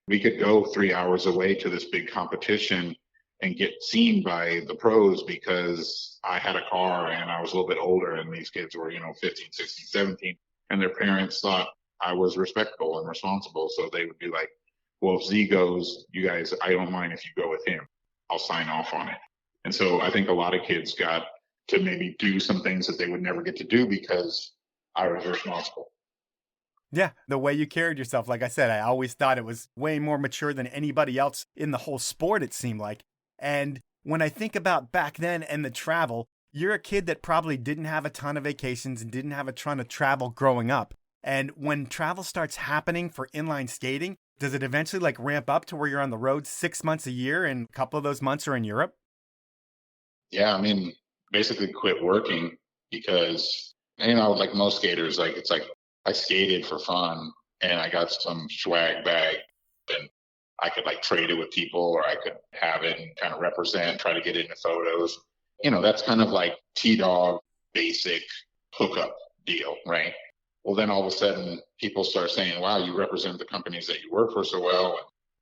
Speaker 3: we could go 3 hours away to this big competition and get seen by the pros because I had a car and I was a little bit older and these kids were, 15, 16, 17. And their parents thought I was respectful and responsible. So they would be like, well, if Z goes, you guys, I don't mind if you go with him. I'll sign off on it. And so I think a lot of kids got to maybe do some things that they would never get to do because I was responsible.
Speaker 2: Yeah, the way you carried yourself. Like I said, I always thought it was way more mature than anybody else in the whole sport, it seemed like. And when I think about back then and the travel, you're a kid that probably didn't have a ton of vacations and didn't have a ton of travel growing up. And when travel starts happening for inline skating, does it eventually ramp up to where you're on the road 6 months a year and a couple of those months are in Europe?
Speaker 3: Yeah, I mean, basically quit working because, like most skaters, I skated for fun and I got some swag bag and I could trade it with people or I could have it and kind of represent, try to get into photos. That's kind of T-Dog basic hookup deal, right? Well, then all of a sudden people start saying, wow, you represent the companies that you work for so well,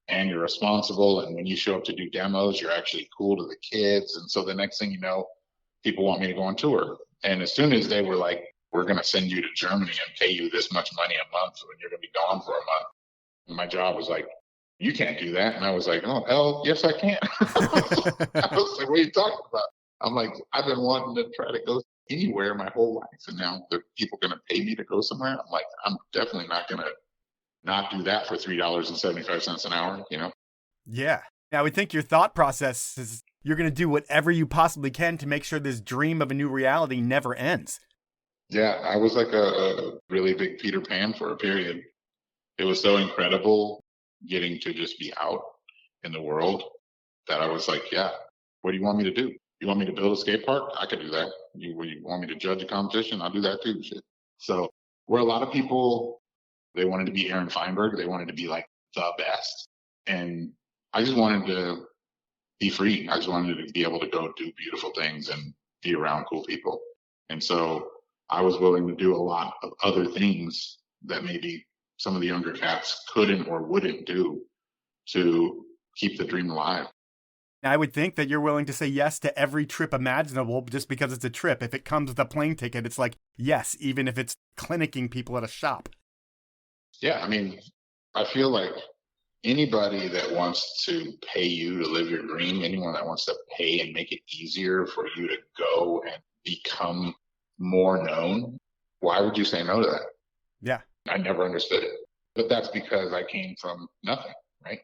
Speaker 3: and you're responsible. And when you show up to do demos, you're actually cool to the kids. And so the next thing you know, people want me to go on tour. And as soon as they were like, we're going to send you to Germany and pay you this much money a month when you're going to be gone for a month. And my job was like, you can't do that. And I was like, oh, hell, yes, I can. I was like, what are you talking about? I'm like, I've been wanting to try to go anywhere my whole life. And now the people going to pay me to go somewhere. I'm like, I'm definitely not going to not do that for $3.75 an hour, you know?
Speaker 2: Yeah. I would think your thought process is you're going to do whatever you possibly can to make sure this dream of a new reality never ends.
Speaker 3: Yeah, I was like a really big Peter Pan for a period. It was so incredible getting to just be out in the world that I was like, yeah, what do you want me to do? You want me to build a skate park? I could do that. You want me to judge a competition? I'll do that too. Shit. So where a lot of people, they wanted to be Aaron Feinberg. They wanted to be like the best. And I just wanted to be free. I just wanted to be able to go do beautiful things and be around cool people. And so I was willing to do a lot of other things that maybe some of the younger cats couldn't or wouldn't do to keep the dream alive.
Speaker 2: I would think that you're willing to say yes to every trip imaginable just because it's a trip. If it comes with a plane ticket, it's like, yes, even if it's clinicking people at a shop.
Speaker 3: Yeah, I mean, I feel like anybody that wants to pay you to live your dream, anyone that wants to pay and make it easier for you to go and become more known, why would you say no to that?
Speaker 2: Yeah.
Speaker 3: I never understood it. But that's because I came from nothing, right?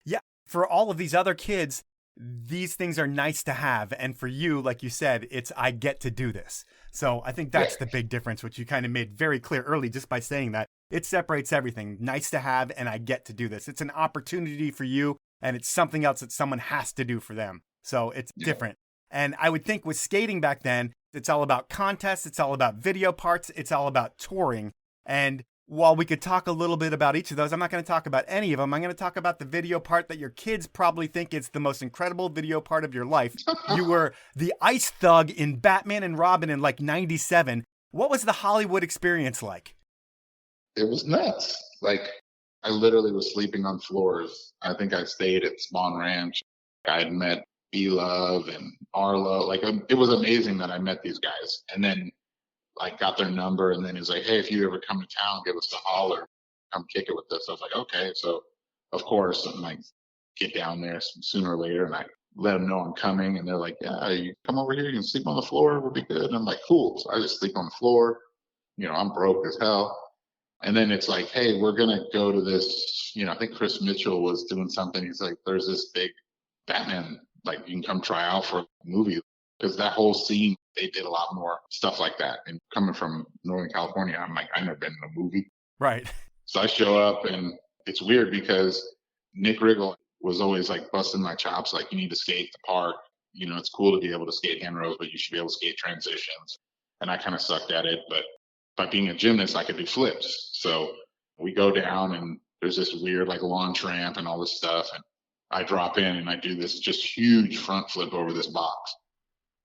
Speaker 2: Yeah. For all of these other kids, these things are nice to have. And for you, like you said, it's I get to do this. So I think that's the big difference, which you kind of made very clear early just by saying that. It separates everything. Nice to have, and I get to do this. It's an opportunity for you, and it's something else that someone has to do for them. So it's different. And I would think with skating back then, it's all about contests. It's all about video parts. It's all about touring. And while we could talk a little bit about each of those, I'm not going to talk about any of them. I'm going to talk about the video part that your kids probably think is the most incredible video part of your life. You were the ice thug in Batman and Robin in like 97. What was the Hollywood experience like?
Speaker 3: It was nuts. Like, I literally was sleeping on floors. I think I stayed at Spawn Ranch. I had met B-Love and Arlo. Like, it was amazing that I met these guys. And then, like, got their number. And then he's like, hey, if you ever come to town, give us a holler. Come kick it with us. I was like, okay. So, of course, I'm like, get down there sooner or later. And I let them know I'm coming. And they're like, yeah, you come over here. You can sleep on the floor. It'll be good. And I'm like, cool. So I just sleep on the floor. You know, I'm broke as hell. And then it's like, hey, we're going to go to this, you know, I think Chris Mitchell was doing something. He's like, there's this big Batman, like you can come try out for a movie. Because that whole scene, they did a lot more stuff like that. And coming from Northern California, I'm like, I've never been in a movie.
Speaker 2: Right.
Speaker 3: So I show up and it's weird because Nick Riggle was always like busting my chops. Like, you need to skate the park. You know, it's cool to be able to skate handrails, but you should be able to skate transitions. And I kind of sucked at it, but by being a gymnast, I could do flips. So we go down and there's this weird like launch ramp and all this stuff. And I drop in and I do this just huge front flip over this box.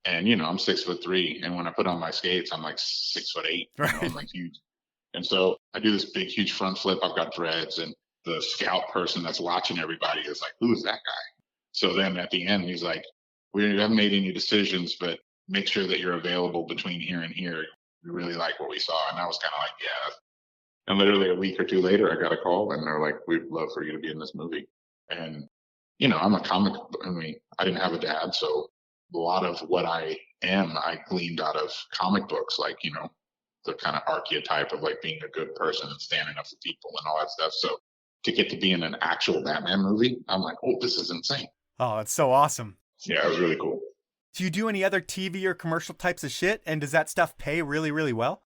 Speaker 3: And, you know, I'm 6'3". And when I put on my skates, I'm like 6'8". You know, I'm like huge. And so I do this big, huge front flip. I've got dreads, and the scout person that's watching everybody is like, who is that guy? So then at the end, he's like, we haven't made any decisions, but make sure that you're available between here and here. We really like what we saw. And I was kind of like, yeah. And literally a week or two later, I got a call and they're like, we'd love for you to be in this movie. And, you know, I'm a comic. I mean, I didn't have a dad. So a lot of what I am, I gleaned out of comic books, like, you know, the kind of archetype of like being a good person and standing up for people and all that stuff. So to get to be in an actual Batman movie, I'm like, oh, this is insane.
Speaker 2: Oh, that's so awesome.
Speaker 3: Yeah, it was really cool.
Speaker 2: Do you do any other TV or commercial types of shit? And does that stuff pay really, really well?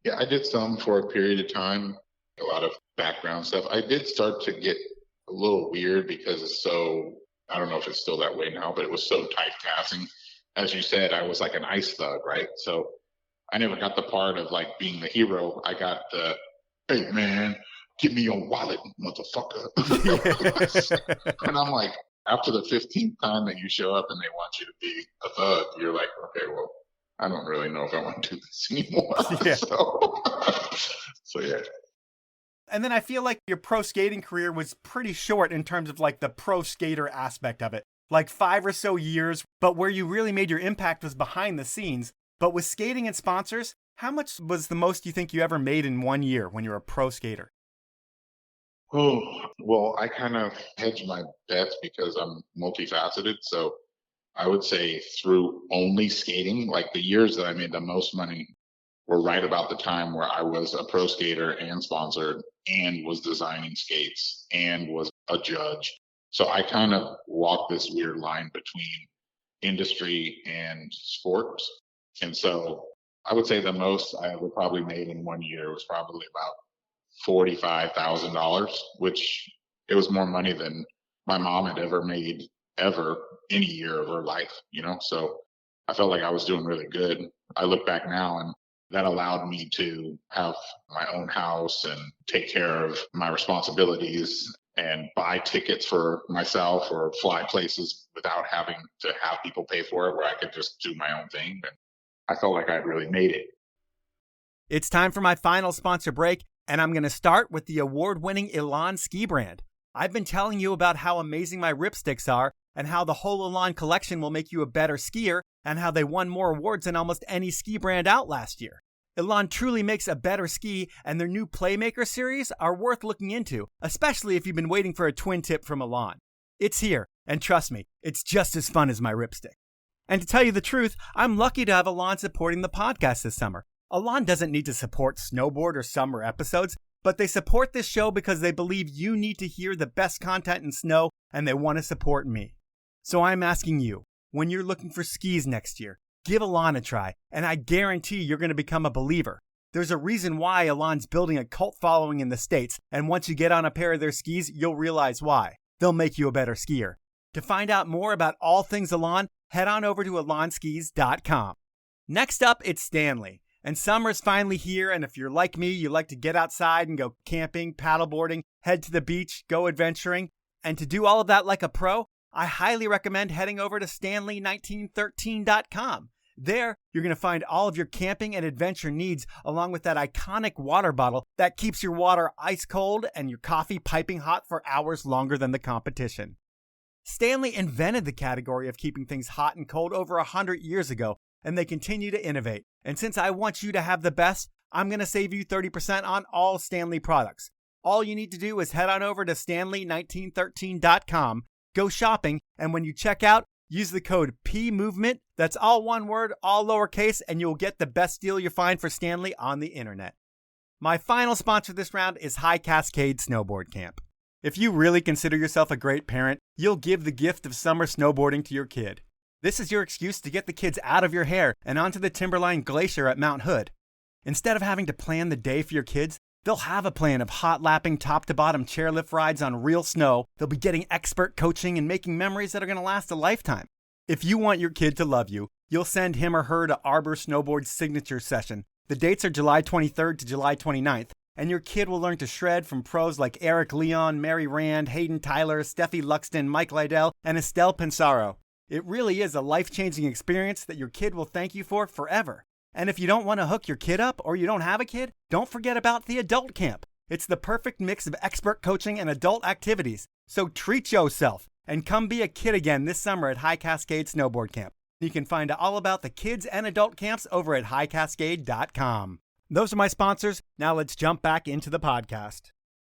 Speaker 3: Yeah, I did some for a period of time, a lot of background stuff. I did start to get a little weird because it's so, I don't know if it's still that way now, but it was so typecasting. As you said, I was like an ice thug, right? So I never got the part of like being the hero. I got the, hey man, give me your wallet, motherfucker. And I'm like, after the 15th time that you show up and they want you to be a thug, you're like, okay, well, I don't really know if I want to do this anymore.
Speaker 2: Yeah.
Speaker 3: So yeah.
Speaker 2: And then I feel like your pro skating career was pretty short in terms of like the pro skater aspect of it. Like 5 or so years, but where you really made your impact was behind the scenes. But with skating and sponsors, how much was the most you think you ever made in 1 year when you were a pro skater?
Speaker 3: Oh, well, I kind of hedge my bets because I'm multifaceted. So I would say through only skating, like the years that I made the most money were right about the time where I was a pro skater and sponsored and was designing skates and was a judge. So I kind of walked this weird line between industry and sports. And so I would say the most I ever probably made in 1 year was probably about $45,000, which it was more money than my mom had ever made ever any year of her life, you know? So I felt like I was doing really good. I look back now and that allowed me to have my own house and take care of my responsibilities and buy tickets for myself or fly places without having to have people pay for it, where I could just do my own thing. And I felt like I'd really made it.
Speaker 2: It's time for my final sponsor break, and I'm going to start with the award-winning Elan ski brand. I've been telling you about how amazing my ripsticks are and how the whole Elan collection will make you a better skier and how they won more awards than almost any ski brand out last year. Elan truly makes a better ski, and their new Playmaker series are worth looking into, especially if you've been waiting for a twin tip from Elan. It's here, and trust me, it's just as fun as my ripstick. And to tell you the truth, I'm lucky to have Elan supporting the podcast this summer. Elan doesn't need to support snowboard or summer episodes, but they support this show because they believe you need to hear the best content in snow, and they want to support me. So I'm asking you, when you're looking for skis next year, give Elan a try, and I guarantee you're going to become a believer. There's a reason why Elan's building a cult following in the States, and once you get on a pair of their skis, you'll realize why. They'll make you a better skier. To find out more about all things Elan, head on over to elanskis.com. Next up, it's Stanley. And summer's finally here, and if you're like me, you like to get outside and go camping, paddleboarding, head to the beach, go adventuring. And to do all of that like a pro, I highly recommend heading over to stanley1913.com. There, you're going to find all of your camping and adventure needs, along with that iconic water bottle that keeps your water ice cold and your coffee piping hot for hours longer than the competition. Stanley invented the category of keeping things hot and cold over 100 years ago, and they continue to innovate. And since I want you to have the best, I'm going to save you 30% on all Stanley products. All you need to do is head on over to stanley1913.com, go shopping, and when you check out, use the code PMOVEMENT, that's all one word, all lowercase, and you'll get the best deal you find for Stanley on the internet. My final sponsor this round is Cascade Snowboard Camp. If you really consider yourself a great parent, you'll give the gift of summer snowboarding to your kid. This is your excuse to get the kids out of your hair and onto the Timberline Glacier at Mount Hood. Instead of having to plan the day for your kids, they'll have a plan of hot lapping top-to-bottom chairlift rides on real snow. They'll be getting expert coaching and making memories that are going to last a lifetime. If you want your kid to love you, you'll send him or her to Arbor Snowboard's signature session. The dates are July 23rd to July 29th, and your kid will learn to shred from pros like Eric Leon, Mary Rand, Hayden Tyler, Steffi Luxton, Mike Lydell, and Estelle Pensaro. It really is a life-changing experience that your kid will thank you for forever. And if you don't want to hook your kid up or you don't have a kid, don't forget about the adult camp. It's the perfect mix of expert coaching and adult activities. So treat yourself and come be a kid again this summer at High Cascade Snowboard Camp. You can find all about the kids and adult camps over at highcascade.com. Those are my sponsors. Now let's jump back into the podcast.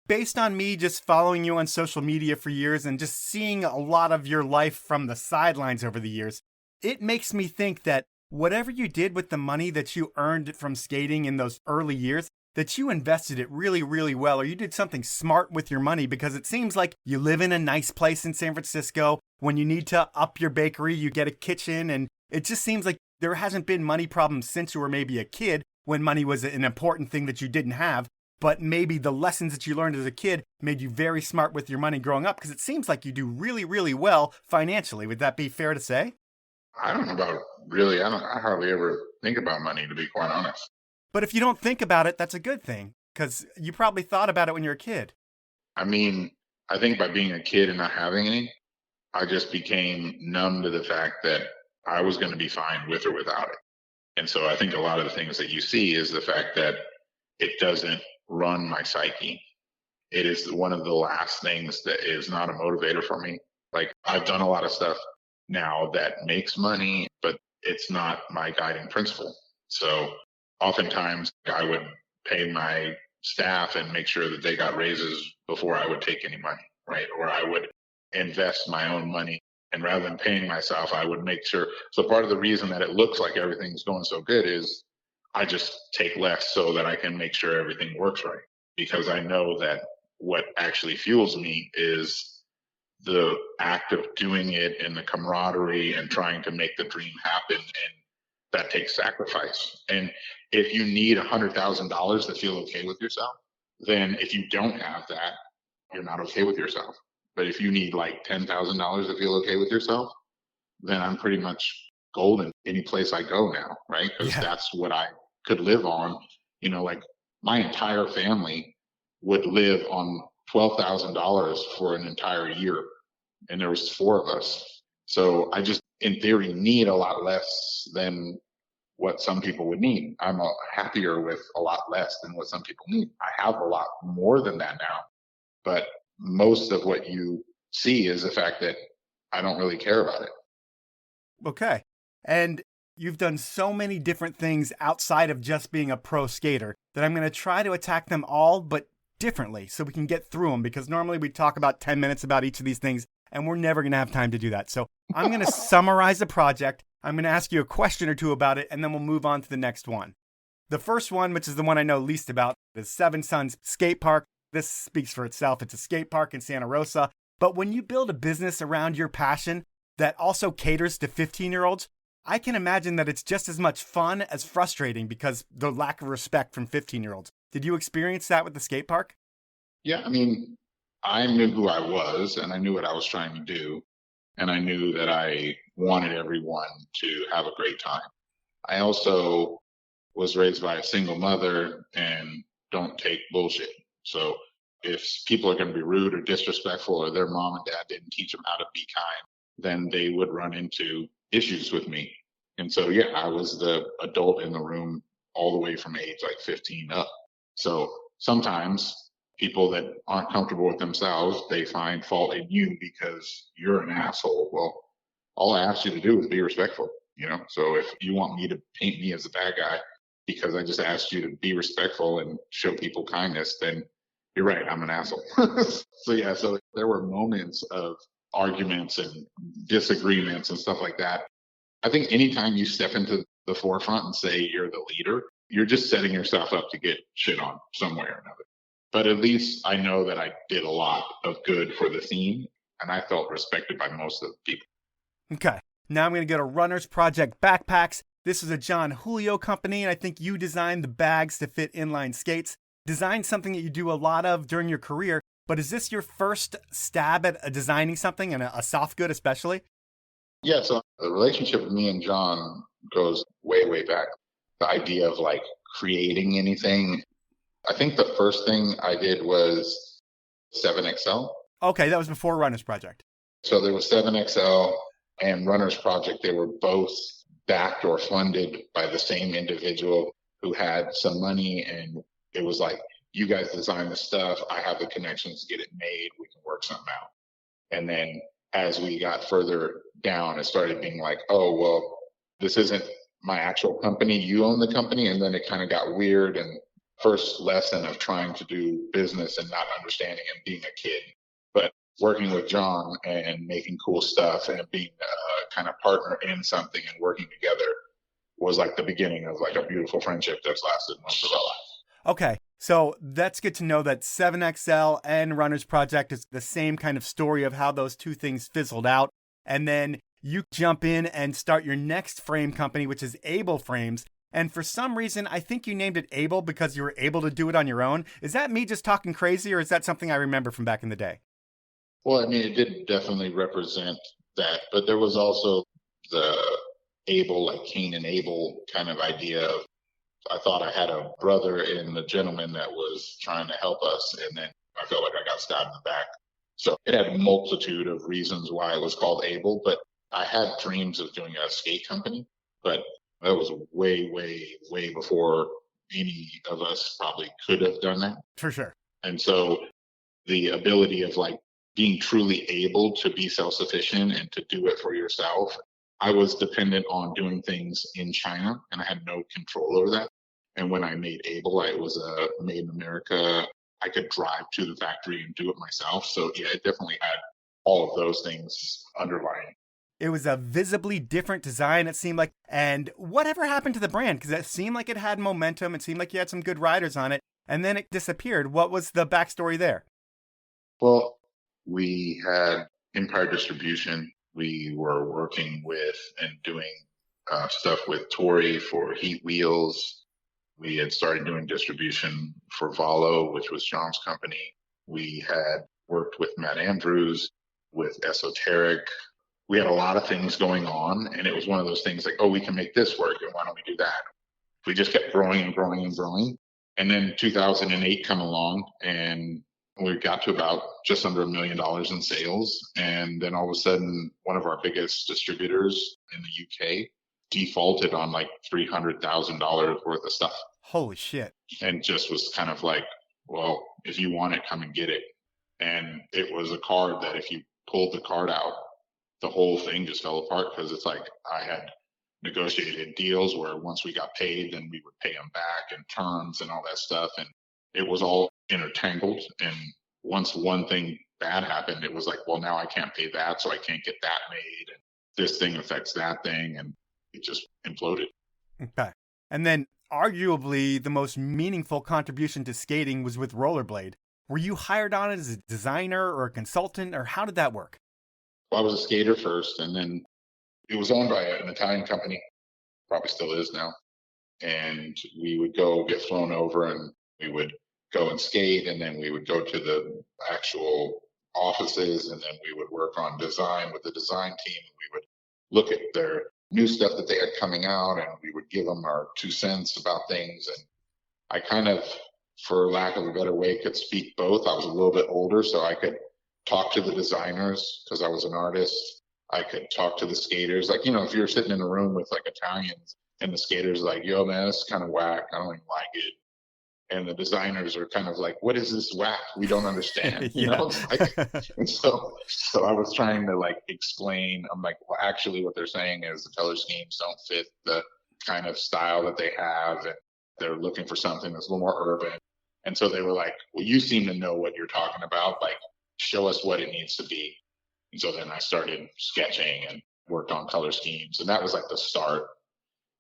Speaker 2: Based on me just following you on social media for years and just seeing a lot of your life from the sidelines over the years, it makes me think that whatever you did with the money that you earned from skating in those early years, that you invested it really, really well, or you did something smart with your money, because it seems like you live in a nice place in San Francisco. When you need to up your bakery, you get a kitchen, and it just seems like there hasn't been money problems since you were maybe a kid, when money was an important thing that you didn't have. But maybe the lessons that you learned as a kid made you very smart with your money growing up, because it seems like you do really, really well financially. Would that be fair to say?
Speaker 3: I don't know about really. I hardly ever think about money, to be quite honest.
Speaker 2: But if you don't think about it, that's a good thing, because you probably thought about it when you were a kid.
Speaker 3: I mean, I think by being a kid and not having any, I just became numb to the fact that I was going to be fine with or without it. And so I think a lot of the things that you see is the fact that it doesn't run my psyche. It is one of the last things that is not a motivator for me. Like, I've done a lot of stuff now that makes money, but it's not my guiding principle. So oftentimes I would pay my staff and make sure that they got raises before I would take any money, right? Or I would invest my own money. And rather than paying myself, I would make sure. So part of the reason that it looks like everything's going so good is I just take less so that I can make sure everything works right. Because I know that what actually fuels me is the act of doing it and the camaraderie and trying to make the dream happen. And that takes sacrifice. And if you need $100,000 to feel okay with yourself, then if you don't have that, you're not okay with yourself. But if you need like $10,000 to feel okay with yourself, then I'm pretty much golden any place I go now, right? Because that's what I could live on. You know, like my entire family would live on $12,000 for an entire year. And there was 4 of us. So I just, in theory, need a lot less than what some people would need. I'm happier with a lot less than what some people need. I have a lot more than that now. But most of what you see is the fact that I don't really care about it.
Speaker 2: Okay. And you've done so many different things outside of just being a pro skater that I'm going to try to attack them all, but differently, so we can get through them, because normally we talk about 10 minutes about each of these things, and we're never going to have time to do that. So I'm going to summarize the project. I'm going to ask you a question or two about it, and then we'll move on to the next one. The first one, which is the one I know least about, is Seven Sons Skate Park. This speaks for itself. It's a skate park in Santa Rosa. But when you build a business around your passion that also caters to 15-year-olds, I can imagine that it's just as much fun as frustrating because the lack of respect from 15-year-olds. Did you experience that with the skate park?
Speaker 3: Yeah, I mean, I knew who I was and I knew what I was trying to do. And I knew that I wanted everyone to have a great time. I also was raised by a single mother and don't take bullshit. So if people are going to be rude or disrespectful, or their mom and dad didn't teach them how to be kind, then they would run into issues with me. And so, yeah, I was the adult in the room all the way from age like 15 up. So sometimes people that aren't comfortable with themselves, they find fault in you because you're an asshole. Well, all I asked you to do is be respectful, you know? So if you want me to paint me as a bad guy because I just asked you to be respectful and show people kindness, then you're right, I'm an asshole. So there were moments of arguments and disagreements and stuff like that. I think anytime you step into the forefront and say you're the leader, you're just setting yourself up to get shit on somewhere or another. But at least I know that I did a lot of good for the theme, and I felt respected by most of the people.
Speaker 2: Okay, now I'm going to go to Runners Project Backpacks. This is a John Julio company, and I think you designed the bags to fit inline skates. Designed something that you do a lot of during your career, but is this your first stab at designing something, and a soft good especially?
Speaker 3: Yeah, so the relationship with me and John goes way, way back. The idea of like creating anything. I think the first thing I did was 7XL.
Speaker 2: Okay, that was before Runners Project.
Speaker 3: So there was 7XL and Runners Project. They were both backed or funded by the same individual who had some money, and it was like, you guys design the stuff. I have the connections to get it made. We can work something out. And then as we got further down, it started being like, oh, well, this isn't my actual company. You own the company. And then it kind of got weird. And first lesson of trying to do business and not understanding and being a kid. But working with John and making cool stuff and being a kind of partner in something and working together was like the beginning of like a beautiful friendship that's lasted most of our life.
Speaker 2: Okay, so that's good to know that 7XL and Runners Project is the same kind of story of how those two things fizzled out. And then you jump in and start your next frame company, which is Able Frames. And for some reason, I think you named it Able because you were able to do it on your own. Is that me just talking crazy, or is that something I remember from back in the day?
Speaker 3: Well, I mean, it did definitely represent that, but there was also the Able, like Cain and Abel kind of idea of, I thought I had a brother in the gentleman that was trying to help us, and then I felt like I got stabbed in the back. So it had a multitude of reasons why it was called Able, but I had dreams of doing a skate company. But That was way, way, way before any of us probably could have done that.
Speaker 2: For sure.
Speaker 3: And so the ability of like being truly able to be self-sufficient and to do it for yourself. I was dependent on doing things in China and I had no control over that. And when I made Able, it was a made in America. I could drive to the factory and do it myself. So yeah, it definitely had all of those things underlying.
Speaker 2: It was a visibly different design, it seemed like. And whatever happened to the brand? Because it seemed like it had momentum. It seemed like you had some good riders on it. And then it disappeared. What was the backstory there?
Speaker 3: Well, we had Empire Distribution. We were working with and doing stuff with Tory for Heat Wheels. We had started doing distribution for Valo, which was John's company. We had worked with Matt Andrews, with Esoteric. We had a lot of things going on, and it was one of those things like, oh, we can make this work, and why don't we do that? We just kept growing and growing and growing. And then 2008 come along, and we got to about just under $1 million in sales. And then all of a sudden, one of our biggest distributors in the UK defaulted on like $300,000 worth of stuff.
Speaker 2: Holy shit.
Speaker 3: And just was kind of like, well, if you want it, come and get it. And it was a card that if you pulled the card out, the whole thing just fell apart because it's like I had negotiated deals where once we got paid, then we would pay them back and terms and all that stuff. And it was all intertangled. And once one thing bad happened, it was like, well, now I can't pay that, so I can't get that made. And this thing affects that thing. And it just imploded.
Speaker 2: Okay. And then arguably the most meaningful contribution to skating was with Rollerblade. Were you hired on as a designer or a consultant, or how did that work?
Speaker 3: Well, I was a skater first, and then it was owned by an Italian company, probably still is now. And we would go get flown over and we would go and skate, and then we would go to the actual offices, and then we would work on design with the design team. And we would look at their new stuff that they had coming out, and we would give them our 2 cents about things. And I kind of, for lack of a better way, could speak both. I was a little bit older, so I could talk to the designers because I was an artist. I could talk to the skaters. Like, if you're sitting in a room with like Italians and the skaters are like, yo, man, this is kind of whack. I don't even like it. And the designers are kind of like, what is this whack? We don't understand. And so I was trying to like explain. I'm like, well, actually what they're saying is the color schemes don't fit the kind of style that they have. And they're looking for something that's a little more urban. And so they were like, well, you seem to know what you're talking about. Like, show us what it needs to be. And so then I started sketching and worked on color schemes. And that was like the start.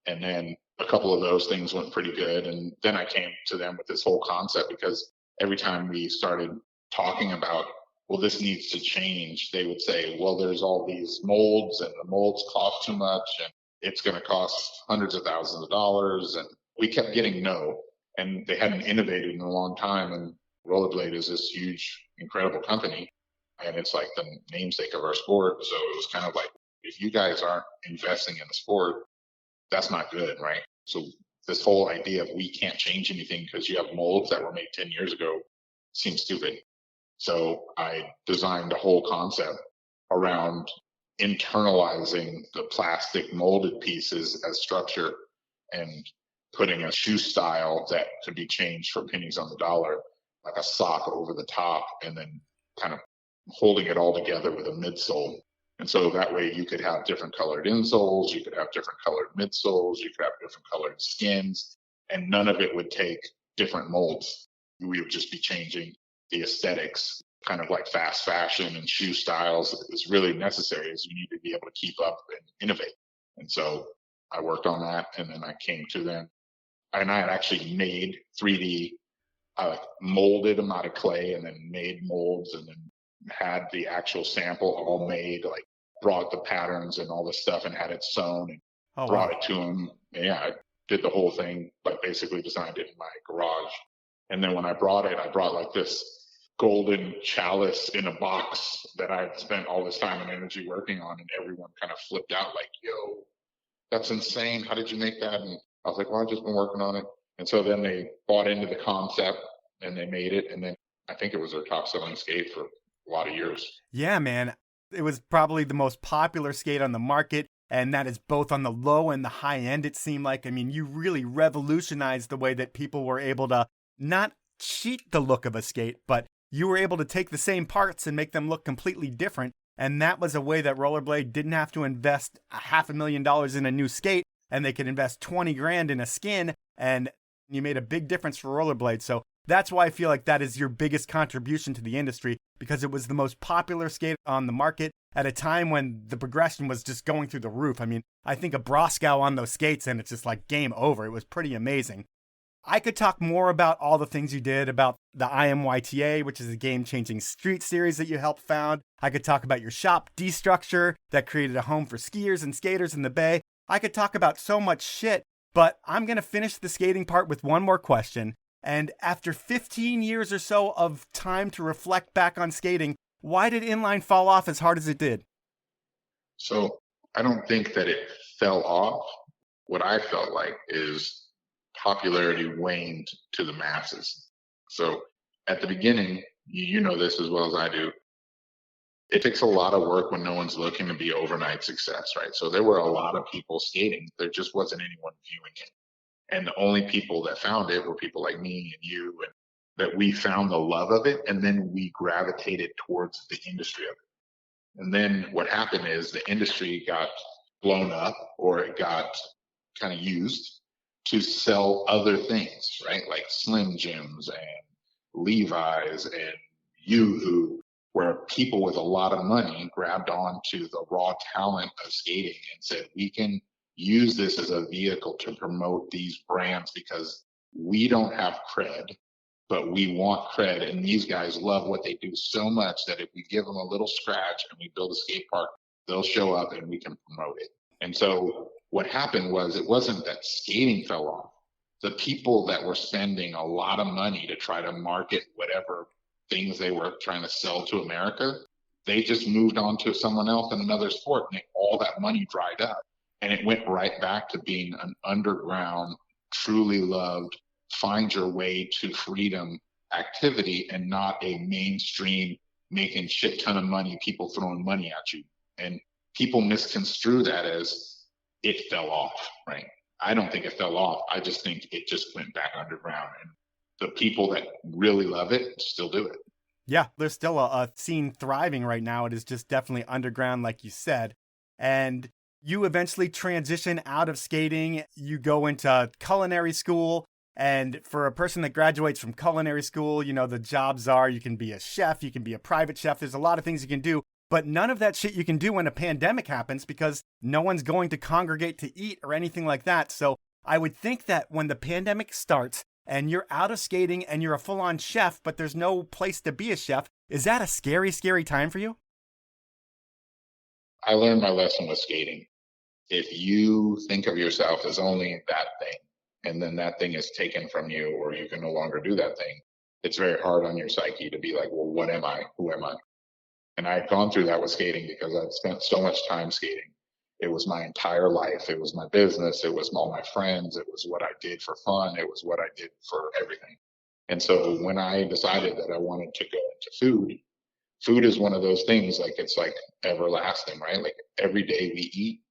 Speaker 3: And then a couple of those things went pretty good. And then I came to them with this whole concept because every time we started talking about, well, this needs to change, they would say, well, there's all these molds and the molds cost too much and it's going to cost hundreds of thousands of dollars. And we kept getting no. And they hadn't innovated in a long time. And Rollerblade is this huge, incredible company. And it's like the namesake of our sport. So it was kind of like, if you guys aren't investing in the sport, that's not good, right? So this whole idea of we can't change anything because you have molds that were made 10 years ago seems stupid. So I designed a whole concept around internalizing the plastic molded pieces as structure and putting a shoe style that could be changed for pennies on the dollar, like a sock over the top, and then kind of holding it all together with a midsole. And so that way you could have different colored insoles, you could have different colored midsoles, you could have different colored skins, and none of it would take different molds. We would just be changing the aesthetics, kind of like fast fashion and shoe styles is really necessary, is you need to be able to keep up and innovate. And so I worked on that, and then I came to them, and I had actually made 3D, I molded them out of clay and then made molds and then had the actual sample all made, like brought the patterns and all the stuff and had it sewn and brought it to them. Yeah, I did the whole thing, but basically designed it in my garage. And then when I brought it, I brought like this golden chalice in a box that I had spent all this time and energy working on, and everyone kind of flipped out like, yo, that's insane. How did you make that? And I was like, well, I've just been working on it. And so then they bought into the concept and they made it. And then I think it was their top selling skate for a lot of years.
Speaker 2: Yeah, man. It was probably the most popular skate on the market. And that is both on the low and the high end, it seemed like. I mean, you really revolutionized the way that people were able to not cheat the look of a skate, but you were able to take the same parts and make them look completely different. And that was a way that Rollerblade didn't have to invest $500,000 in a new skate, and they could invest 20 grand in a skin, and you made a big difference for Rollerblade. So that's why I feel like that is your biggest contribution to the industry, because it was the most popular skate on the market at a time when the progression was just going through the roof. I mean, I think of Broskow on those skates and it's just like game over. It was pretty amazing. I could talk more about all the things you did, about the IMYTA, which is a game-changing street series that you helped found. I could talk about your shop, D-Structure, that created a home for skiers and skaters in the Bay. I could talk about so much shit, but I'm going to finish the skating part with one more question. And after 15 years or so of time to reflect back on skating, why did inline fall off as hard as it did?
Speaker 3: So I don't think that it fell off. What I felt like is popularity waned to the masses. So at the beginning, you know this as well as I do, it takes a lot of work when no one's looking to be overnight success, right? So there were a lot of people skating. There just wasn't anyone viewing it. And the only people that found it were people like me and you, and that we found the love of it. And then we gravitated towards the industry of it. And then what happened is the industry got blown up, or it got kind of used to sell other things, right? Like Slim Jims and Levi's and Yoo-Hoo, where people with a lot of money grabbed on to the raw talent of skating and said, we can use this as a vehicle to promote these brands because we don't have cred, but we want cred. And these guys love what they do so much that if we give them a little scratch and we build a skate park, they'll show up and we can promote it. And so what happened was, it wasn't that skating fell off. The people that were spending a lot of money to try to market whatever things they were trying to sell to America, they just moved on to someone else in another sport, and all that money dried up. And it went right back to being an underground, truly loved, find your way to freedom activity, and not a mainstream making shit ton of money, people throwing money at you. And people misconstrue that as it fell off, right? I don't think it fell off. I just think it just went back underground. And the people that really love it still do it.
Speaker 2: Yeah, there's still a scene thriving right now. It is just definitely underground, like you said. And you eventually transition out of skating. You go into culinary school. And for a person that graduates from culinary school, you know, the jobs are, you can be a chef, you can be a private chef. There's a lot of things you can do. But none of that shit you can do when a pandemic happens, because no one's going to congregate to eat or anything like that. So I would think that when the pandemic starts and you're out of skating and you're a full-on chef, but there's no place to be a chef, is that a scary, scary time for you?
Speaker 3: I learned my lesson with skating. If you think of yourself as only that thing, and then that thing is taken from you, or you can no longer do that thing, it's very hard on your psyche to be like, well, what am I? Who am I? And I had gone through that with skating because I'd spent so much time skating. It was my entire life. It was my business. It was all my friends. It was what I did for fun. It was what I did for everything. And so when I decided that I wanted to go into food is one of those things, like, it's like everlasting, right? Like every day we eat,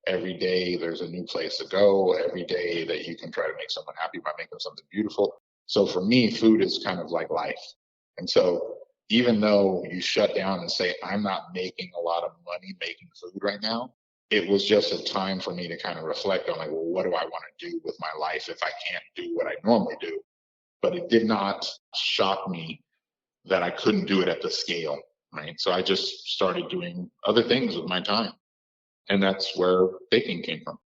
Speaker 3: every day there's a new place to go, every day that you can try to make someone happy by making something beautiful. So for me, food is kind of like life. And so even though you shut down and say, I'm not making a lot of money making food right now, it was just a time for me to kind of reflect on, like, well, what do I want to do with my life if I can't do what I normally do? But it did not shock me that I couldn't do it at the scale, right? So I just started doing other things with my time. And that's where baking came from.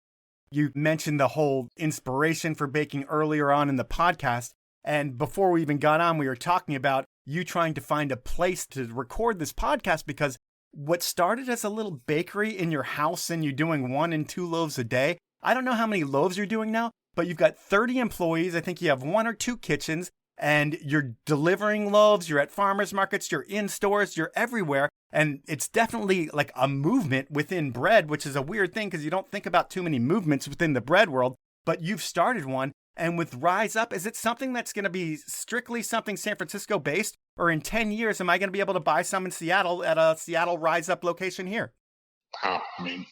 Speaker 2: You mentioned the whole inspiration for baking earlier on in the podcast. And before we even got on, we were talking about you trying to find a place to record this podcast, because what started as a little bakery in your house and you doing 1 and 2 loaves a day, I don't know how many loaves you're doing now, but you've got 30 employees. I think you have 1 or 2 kitchens, and you're delivering loaves. You're at farmers markets, you're in stores, you're everywhere. And it's definitely like a movement within bread, which is a weird thing because you don't think about too many movements within the bread world, but you've started one. And with Rize Up, is it something that's going to be strictly something San Francisco based? Or in 10 years, am I going to be able to buy some in Seattle at a Seattle Rize Up location here?
Speaker 3: Wow. I mean,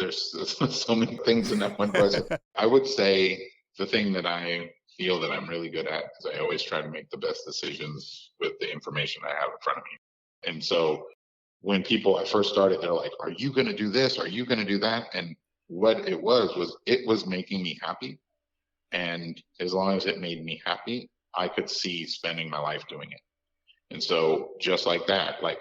Speaker 3: There's so many things in that one question. I would say the thing that I feel that I'm really good at is I always try to make the best decisions with the information I have in front of me. And so when people I first started, they're like, are you going to do this? Are you going to do that? And what it was making me happy. And as long as it made me happy, I could see spending my life doing it. And so just like that, like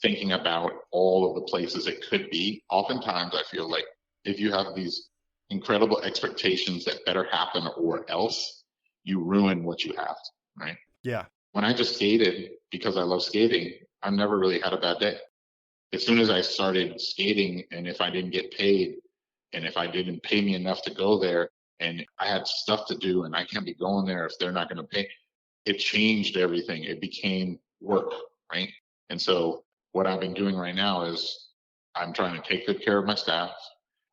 Speaker 3: thinking about all of the places it could be, oftentimes I feel like if you have these incredible expectations that better happen or else, you ruin what you have, right?
Speaker 2: Yeah.
Speaker 3: When I just skated because I love skating, I've never really had a bad day. As soon as I started skating, and if I didn't get paid, and if I didn't pay me enough to go there, and I had stuff to do, and I can't be going there if they're not going to pay, it changed everything. It became work, right? And so what I've been doing right now is I'm trying to take good care of my staff.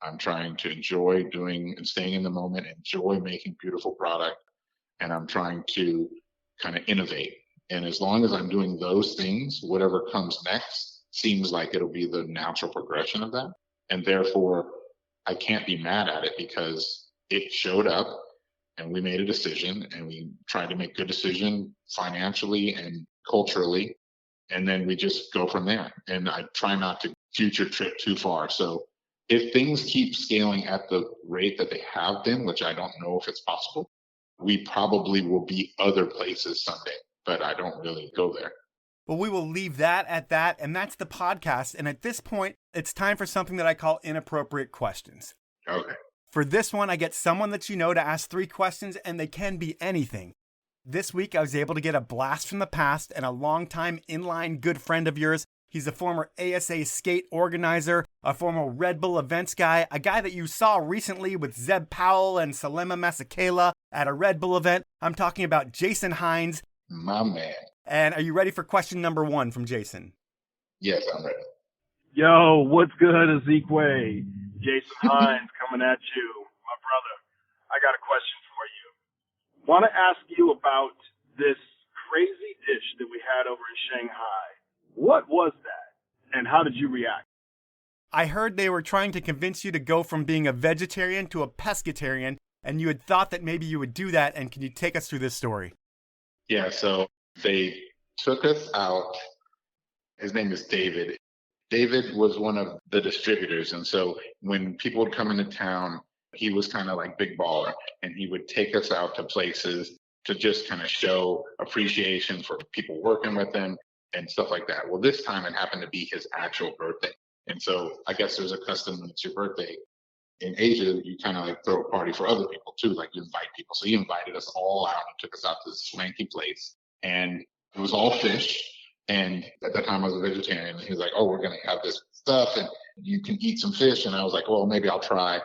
Speaker 3: I'm trying to enjoy doing and staying in the moment, enjoy making beautiful product, and I'm trying to kind of innovate. And as long as I'm doing those things, whatever comes next seems like it'll be the natural progression of that. And therefore, I can't be mad at it because it showed up and we made a decision and we tried to make a good decision financially and culturally. And then we just go from there. And I try not to future trip too far. So if things keep scaling at the rate that they have been, which I don't know if it's possible, we probably will be other places someday, but I don't really go there.
Speaker 2: Well, we will leave that at that, and that's the podcast. And at this point, it's time for something that I call inappropriate questions.
Speaker 3: Okay.
Speaker 2: For this one, I get someone that you know to ask 3 questions, and they can be anything. This week, I was able to get a blast from the past and a longtime inline good friend of yours. He's a former ASA skate organizer, a former Red Bull events guy, a guy that you saw recently with Zeb Powell and Salema Masekela at a Red Bull event. I'm talking about Jason Hines.
Speaker 3: My man.
Speaker 2: And are you ready for question number 1 from Jason?
Speaker 3: Yes, I'm ready.
Speaker 4: Yo, what's good, Azikiwee? Jason Hines coming at you. My brother, I got a question for you. Want to ask you about this crazy dish that we had over in Shanghai. What was that, and how did you react?
Speaker 2: I heard they were trying to convince you to go from being a vegetarian to a pescatarian, and you had thought that maybe you would do that, and can you take us through this story?
Speaker 3: Yeah, so they took us out. His name is David. David was one of the distributors, and so when people would come into town, he was kind of like big baller, and he would take us out to places to just kind of show appreciation for people working with him and stuff like that. Well, this time it happened to be his actual birthday. And so I guess there's a custom when it's your birthday. In Asia, you kind of like throw a party for other people too, like you invite people. So he invited us all out and took us out to this swanky place. And it was all fish. And at that time I was a vegetarian. And he was like, oh, we're going to have this stuff and you can eat some fish. And I was like, well, maybe I'll try.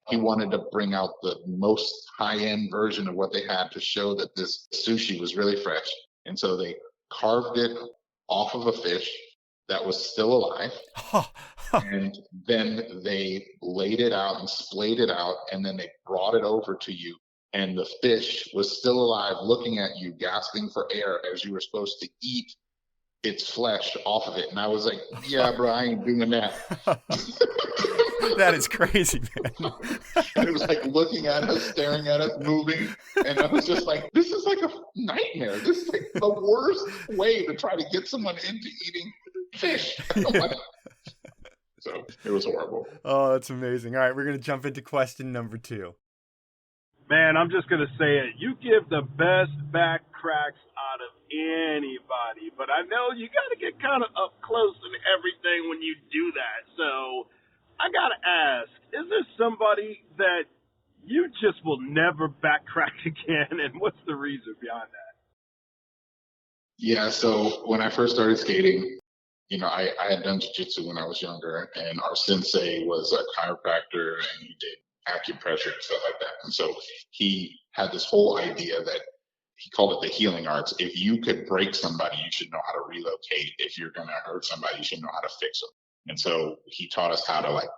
Speaker 3: He wanted to bring out the most high-end version of what they had to show that this sushi was really fresh. And so they carved it off of a fish that was still alive. And then they laid it out and splayed it out, and then they brought it over to you. And the fish was still alive, looking at you, gasping for air as you were supposed to eat its flesh off of it. And I was like, yeah, bro, I ain't doing that.
Speaker 2: That is crazy, man.
Speaker 3: And it was like looking at us, staring at us, moving. And I was just like, this is like a nightmare. This is like the worst way to try to get someone into eating fish. So it was horrible.
Speaker 2: Oh, that's amazing. All right, we're going to jump into question number 2.
Speaker 4: Man, I'm just going to say it. You give the best back cracks out of anybody, but I know you got to get kind of up close and everything when you do that. So I got to ask, is there somebody that you just will never back crack again? And what's the reason behind that?
Speaker 3: Yeah, so when I first started skating, you know, I had done jiu-jitsu when I was younger, and our sensei was a chiropractor and he did acupressure and stuff like that. And so he had this whole idea that he called it the healing arts. If you could break somebody, you should know how to relocate. If you're going to hurt somebody, you should know how to fix them. And so he taught us how to like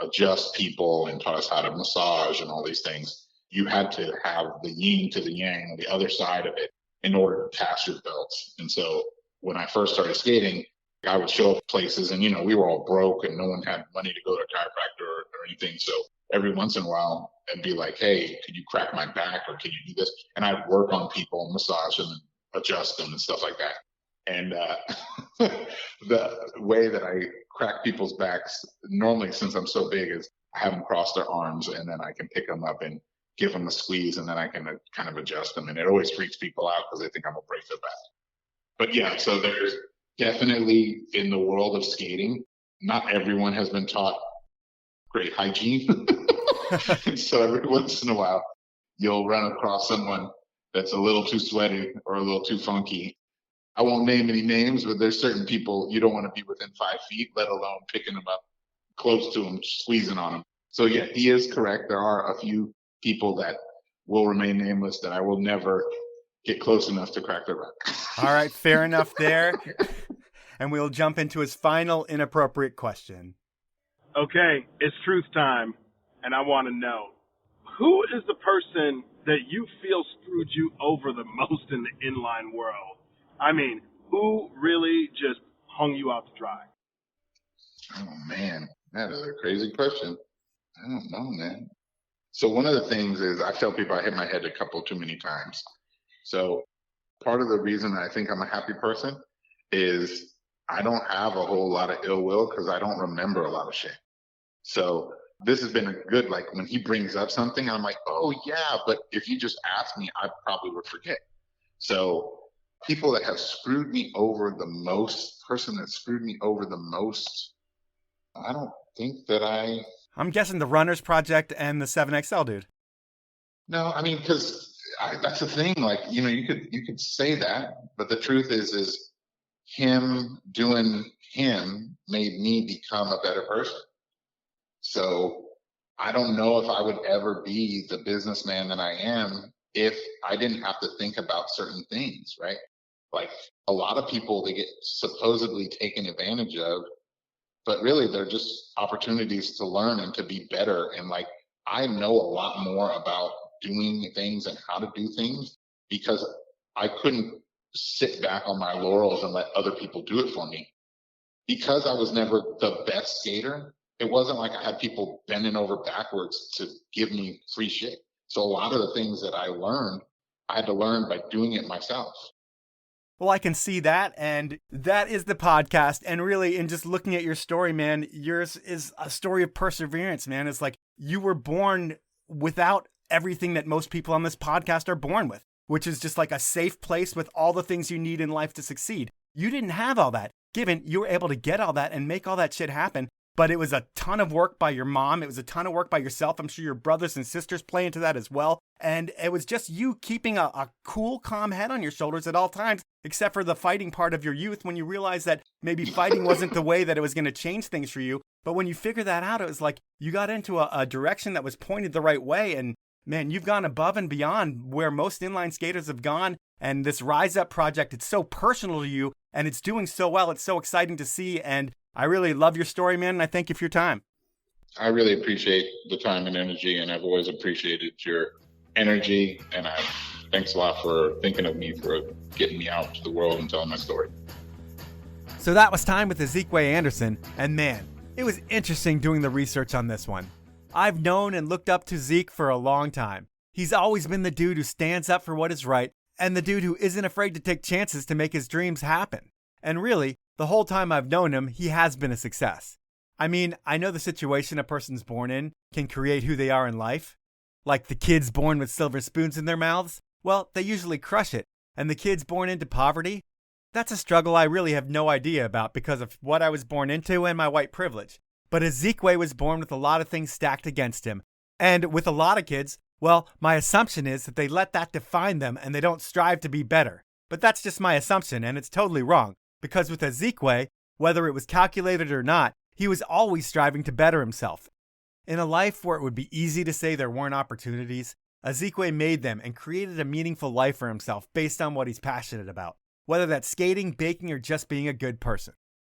Speaker 3: adjust people and taught us how to massage and all these things. You had to have the yin to the yang on the other side of it in order to pass your belts. And so when I first started skating, I would show up places and, you know, we were all broke and no one had money to go to a chiropractor or anything. So every once in a while, I'd be like, hey, could you crack my back or can you do this? And I'd work on people, massage them, and adjust them and stuff like that. And the way that I crack people's backs normally, since I'm so big, is I have them cross their arms and then I can pick them up and give them a squeeze and then I can kind of adjust them. And it always freaks people out because they think I'm going to break their back. But yeah, so there's definitely in the world of skating, not everyone has been taught great hygiene. So every once in a while, you'll run across someone that's a little too sweaty or a little too funky. I won't name any names, but there's certain people you don't want to be within 5 feet, let alone picking them up close to them, squeezing on them. So yeah, he is correct. There are a few people that will remain nameless that I will never get close enough to crack their back.
Speaker 2: All right, fair enough there. And we'll jump into his final inappropriate question.
Speaker 4: Okay, it's truth time, and I want to know, who is the person that you feel screwed you over the most in the inline world? I mean, who really just hung you out to dry?
Speaker 3: Oh, man, that is a crazy question. I don't know, man. So one of the things is I tell people I hit my head a couple too many times. So part of the reason I think I'm a happy person is I don't have a whole lot of ill will because I don't remember a lot of shit. So this has been a good, like when he brings up something, I'm like, oh yeah, but if you just asked me, I probably would forget. So people that have screwed me over the most, I don't think that
Speaker 2: I'm guessing the Runners Project and the 7XL dude.
Speaker 3: No, I mean, because that's the thing. Like, you know, you could say that, but the truth is him doing him made me become a better person. So I don't know if I would ever be the businessman that I am if I didn't have to think about certain things, right? Like a lot of people, they get supposedly taken advantage of, but really they're just opportunities to learn and to be better. And like, I know a lot more about doing things and how to do things because I couldn't sit back on my laurels and let other people do it for me. Because I was never the best skater, it wasn't like I had people bending over backwards to give me free shit. So a lot of the things that I learned, I had to learn by doing it myself.
Speaker 2: Well, I can see that, and that is the podcast. And really, in just looking at your story, man, yours is a story of perseverance, man. It's like you were born without everything that most people on this podcast are born with, which is just like a safe place with all the things you need in life to succeed. You didn't have all that. Given you were able to get all that and make all that shit happen, but it was a ton of work by your mom. It was a ton of work by yourself. I'm sure your brothers and sisters play into that as well. And it was just you keeping a cool, calm head on your shoulders at all times, except for the fighting part of your youth when you realized that maybe fighting wasn't the way that it was going to change things for you. But when you figured that out, it was like you got into a direction that was pointed the right way. And man, you've gone above and beyond where most inline skaters have gone. And this Rize Up project, it's so personal to you and it's doing so well. It's so exciting to see. And I really love your story, man. And I thank you for your time.
Speaker 3: I really appreciate the time and energy. And I've always appreciated your energy. And thanks a lot for thinking of me, for getting me out to the world and telling my story.
Speaker 2: So that was time with Azikiwee Anderson. And man, it was interesting doing the research on this one. I've known and looked up to Zeke for a long time. He's always been the dude who stands up for what is right and the dude who isn't afraid to take chances to make his dreams happen. And really, the whole time I've known him, he has been a success. I mean, I know the situation a person's born in can create who they are in life. Like the kids born with silver spoons in their mouths, well, they usually crush it. And the kids born into poverty, that's a struggle I really have no idea about because of what I was born into and my white privilege. But Azikiwee was born with a lot of things stacked against him. And with a lot of kids, well, my assumption is that they let that define them and they don't strive to be better. But that's just my assumption, and it's totally wrong. Because with Azikiwee, whether it was calculated or not, he was always striving to better himself. In a life where it would be easy to say there weren't opportunities, Azikiwee made them and created a meaningful life for himself based on what he's passionate about, whether that's skating, baking, or just being a good person.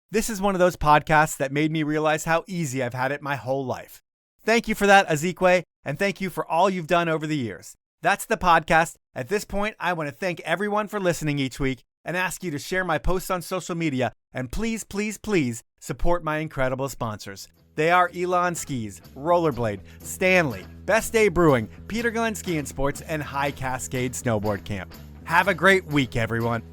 Speaker 2: This is one of those podcasts that made me realize how easy I've had it my whole life. Thank you for that, Azikiwee, and thank you for all you've done over the years. That's the podcast. At this point, I want to thank everyone for listening each week and ask you to share my posts on social media, and please, please, please Support my incredible sponsors. They are Elon Skis, Rollerblade, Stanley, Best Day Brewing, Peter Glenn Ski and Sports, and High Cascade Snowboard Camp. Have a great week, everyone.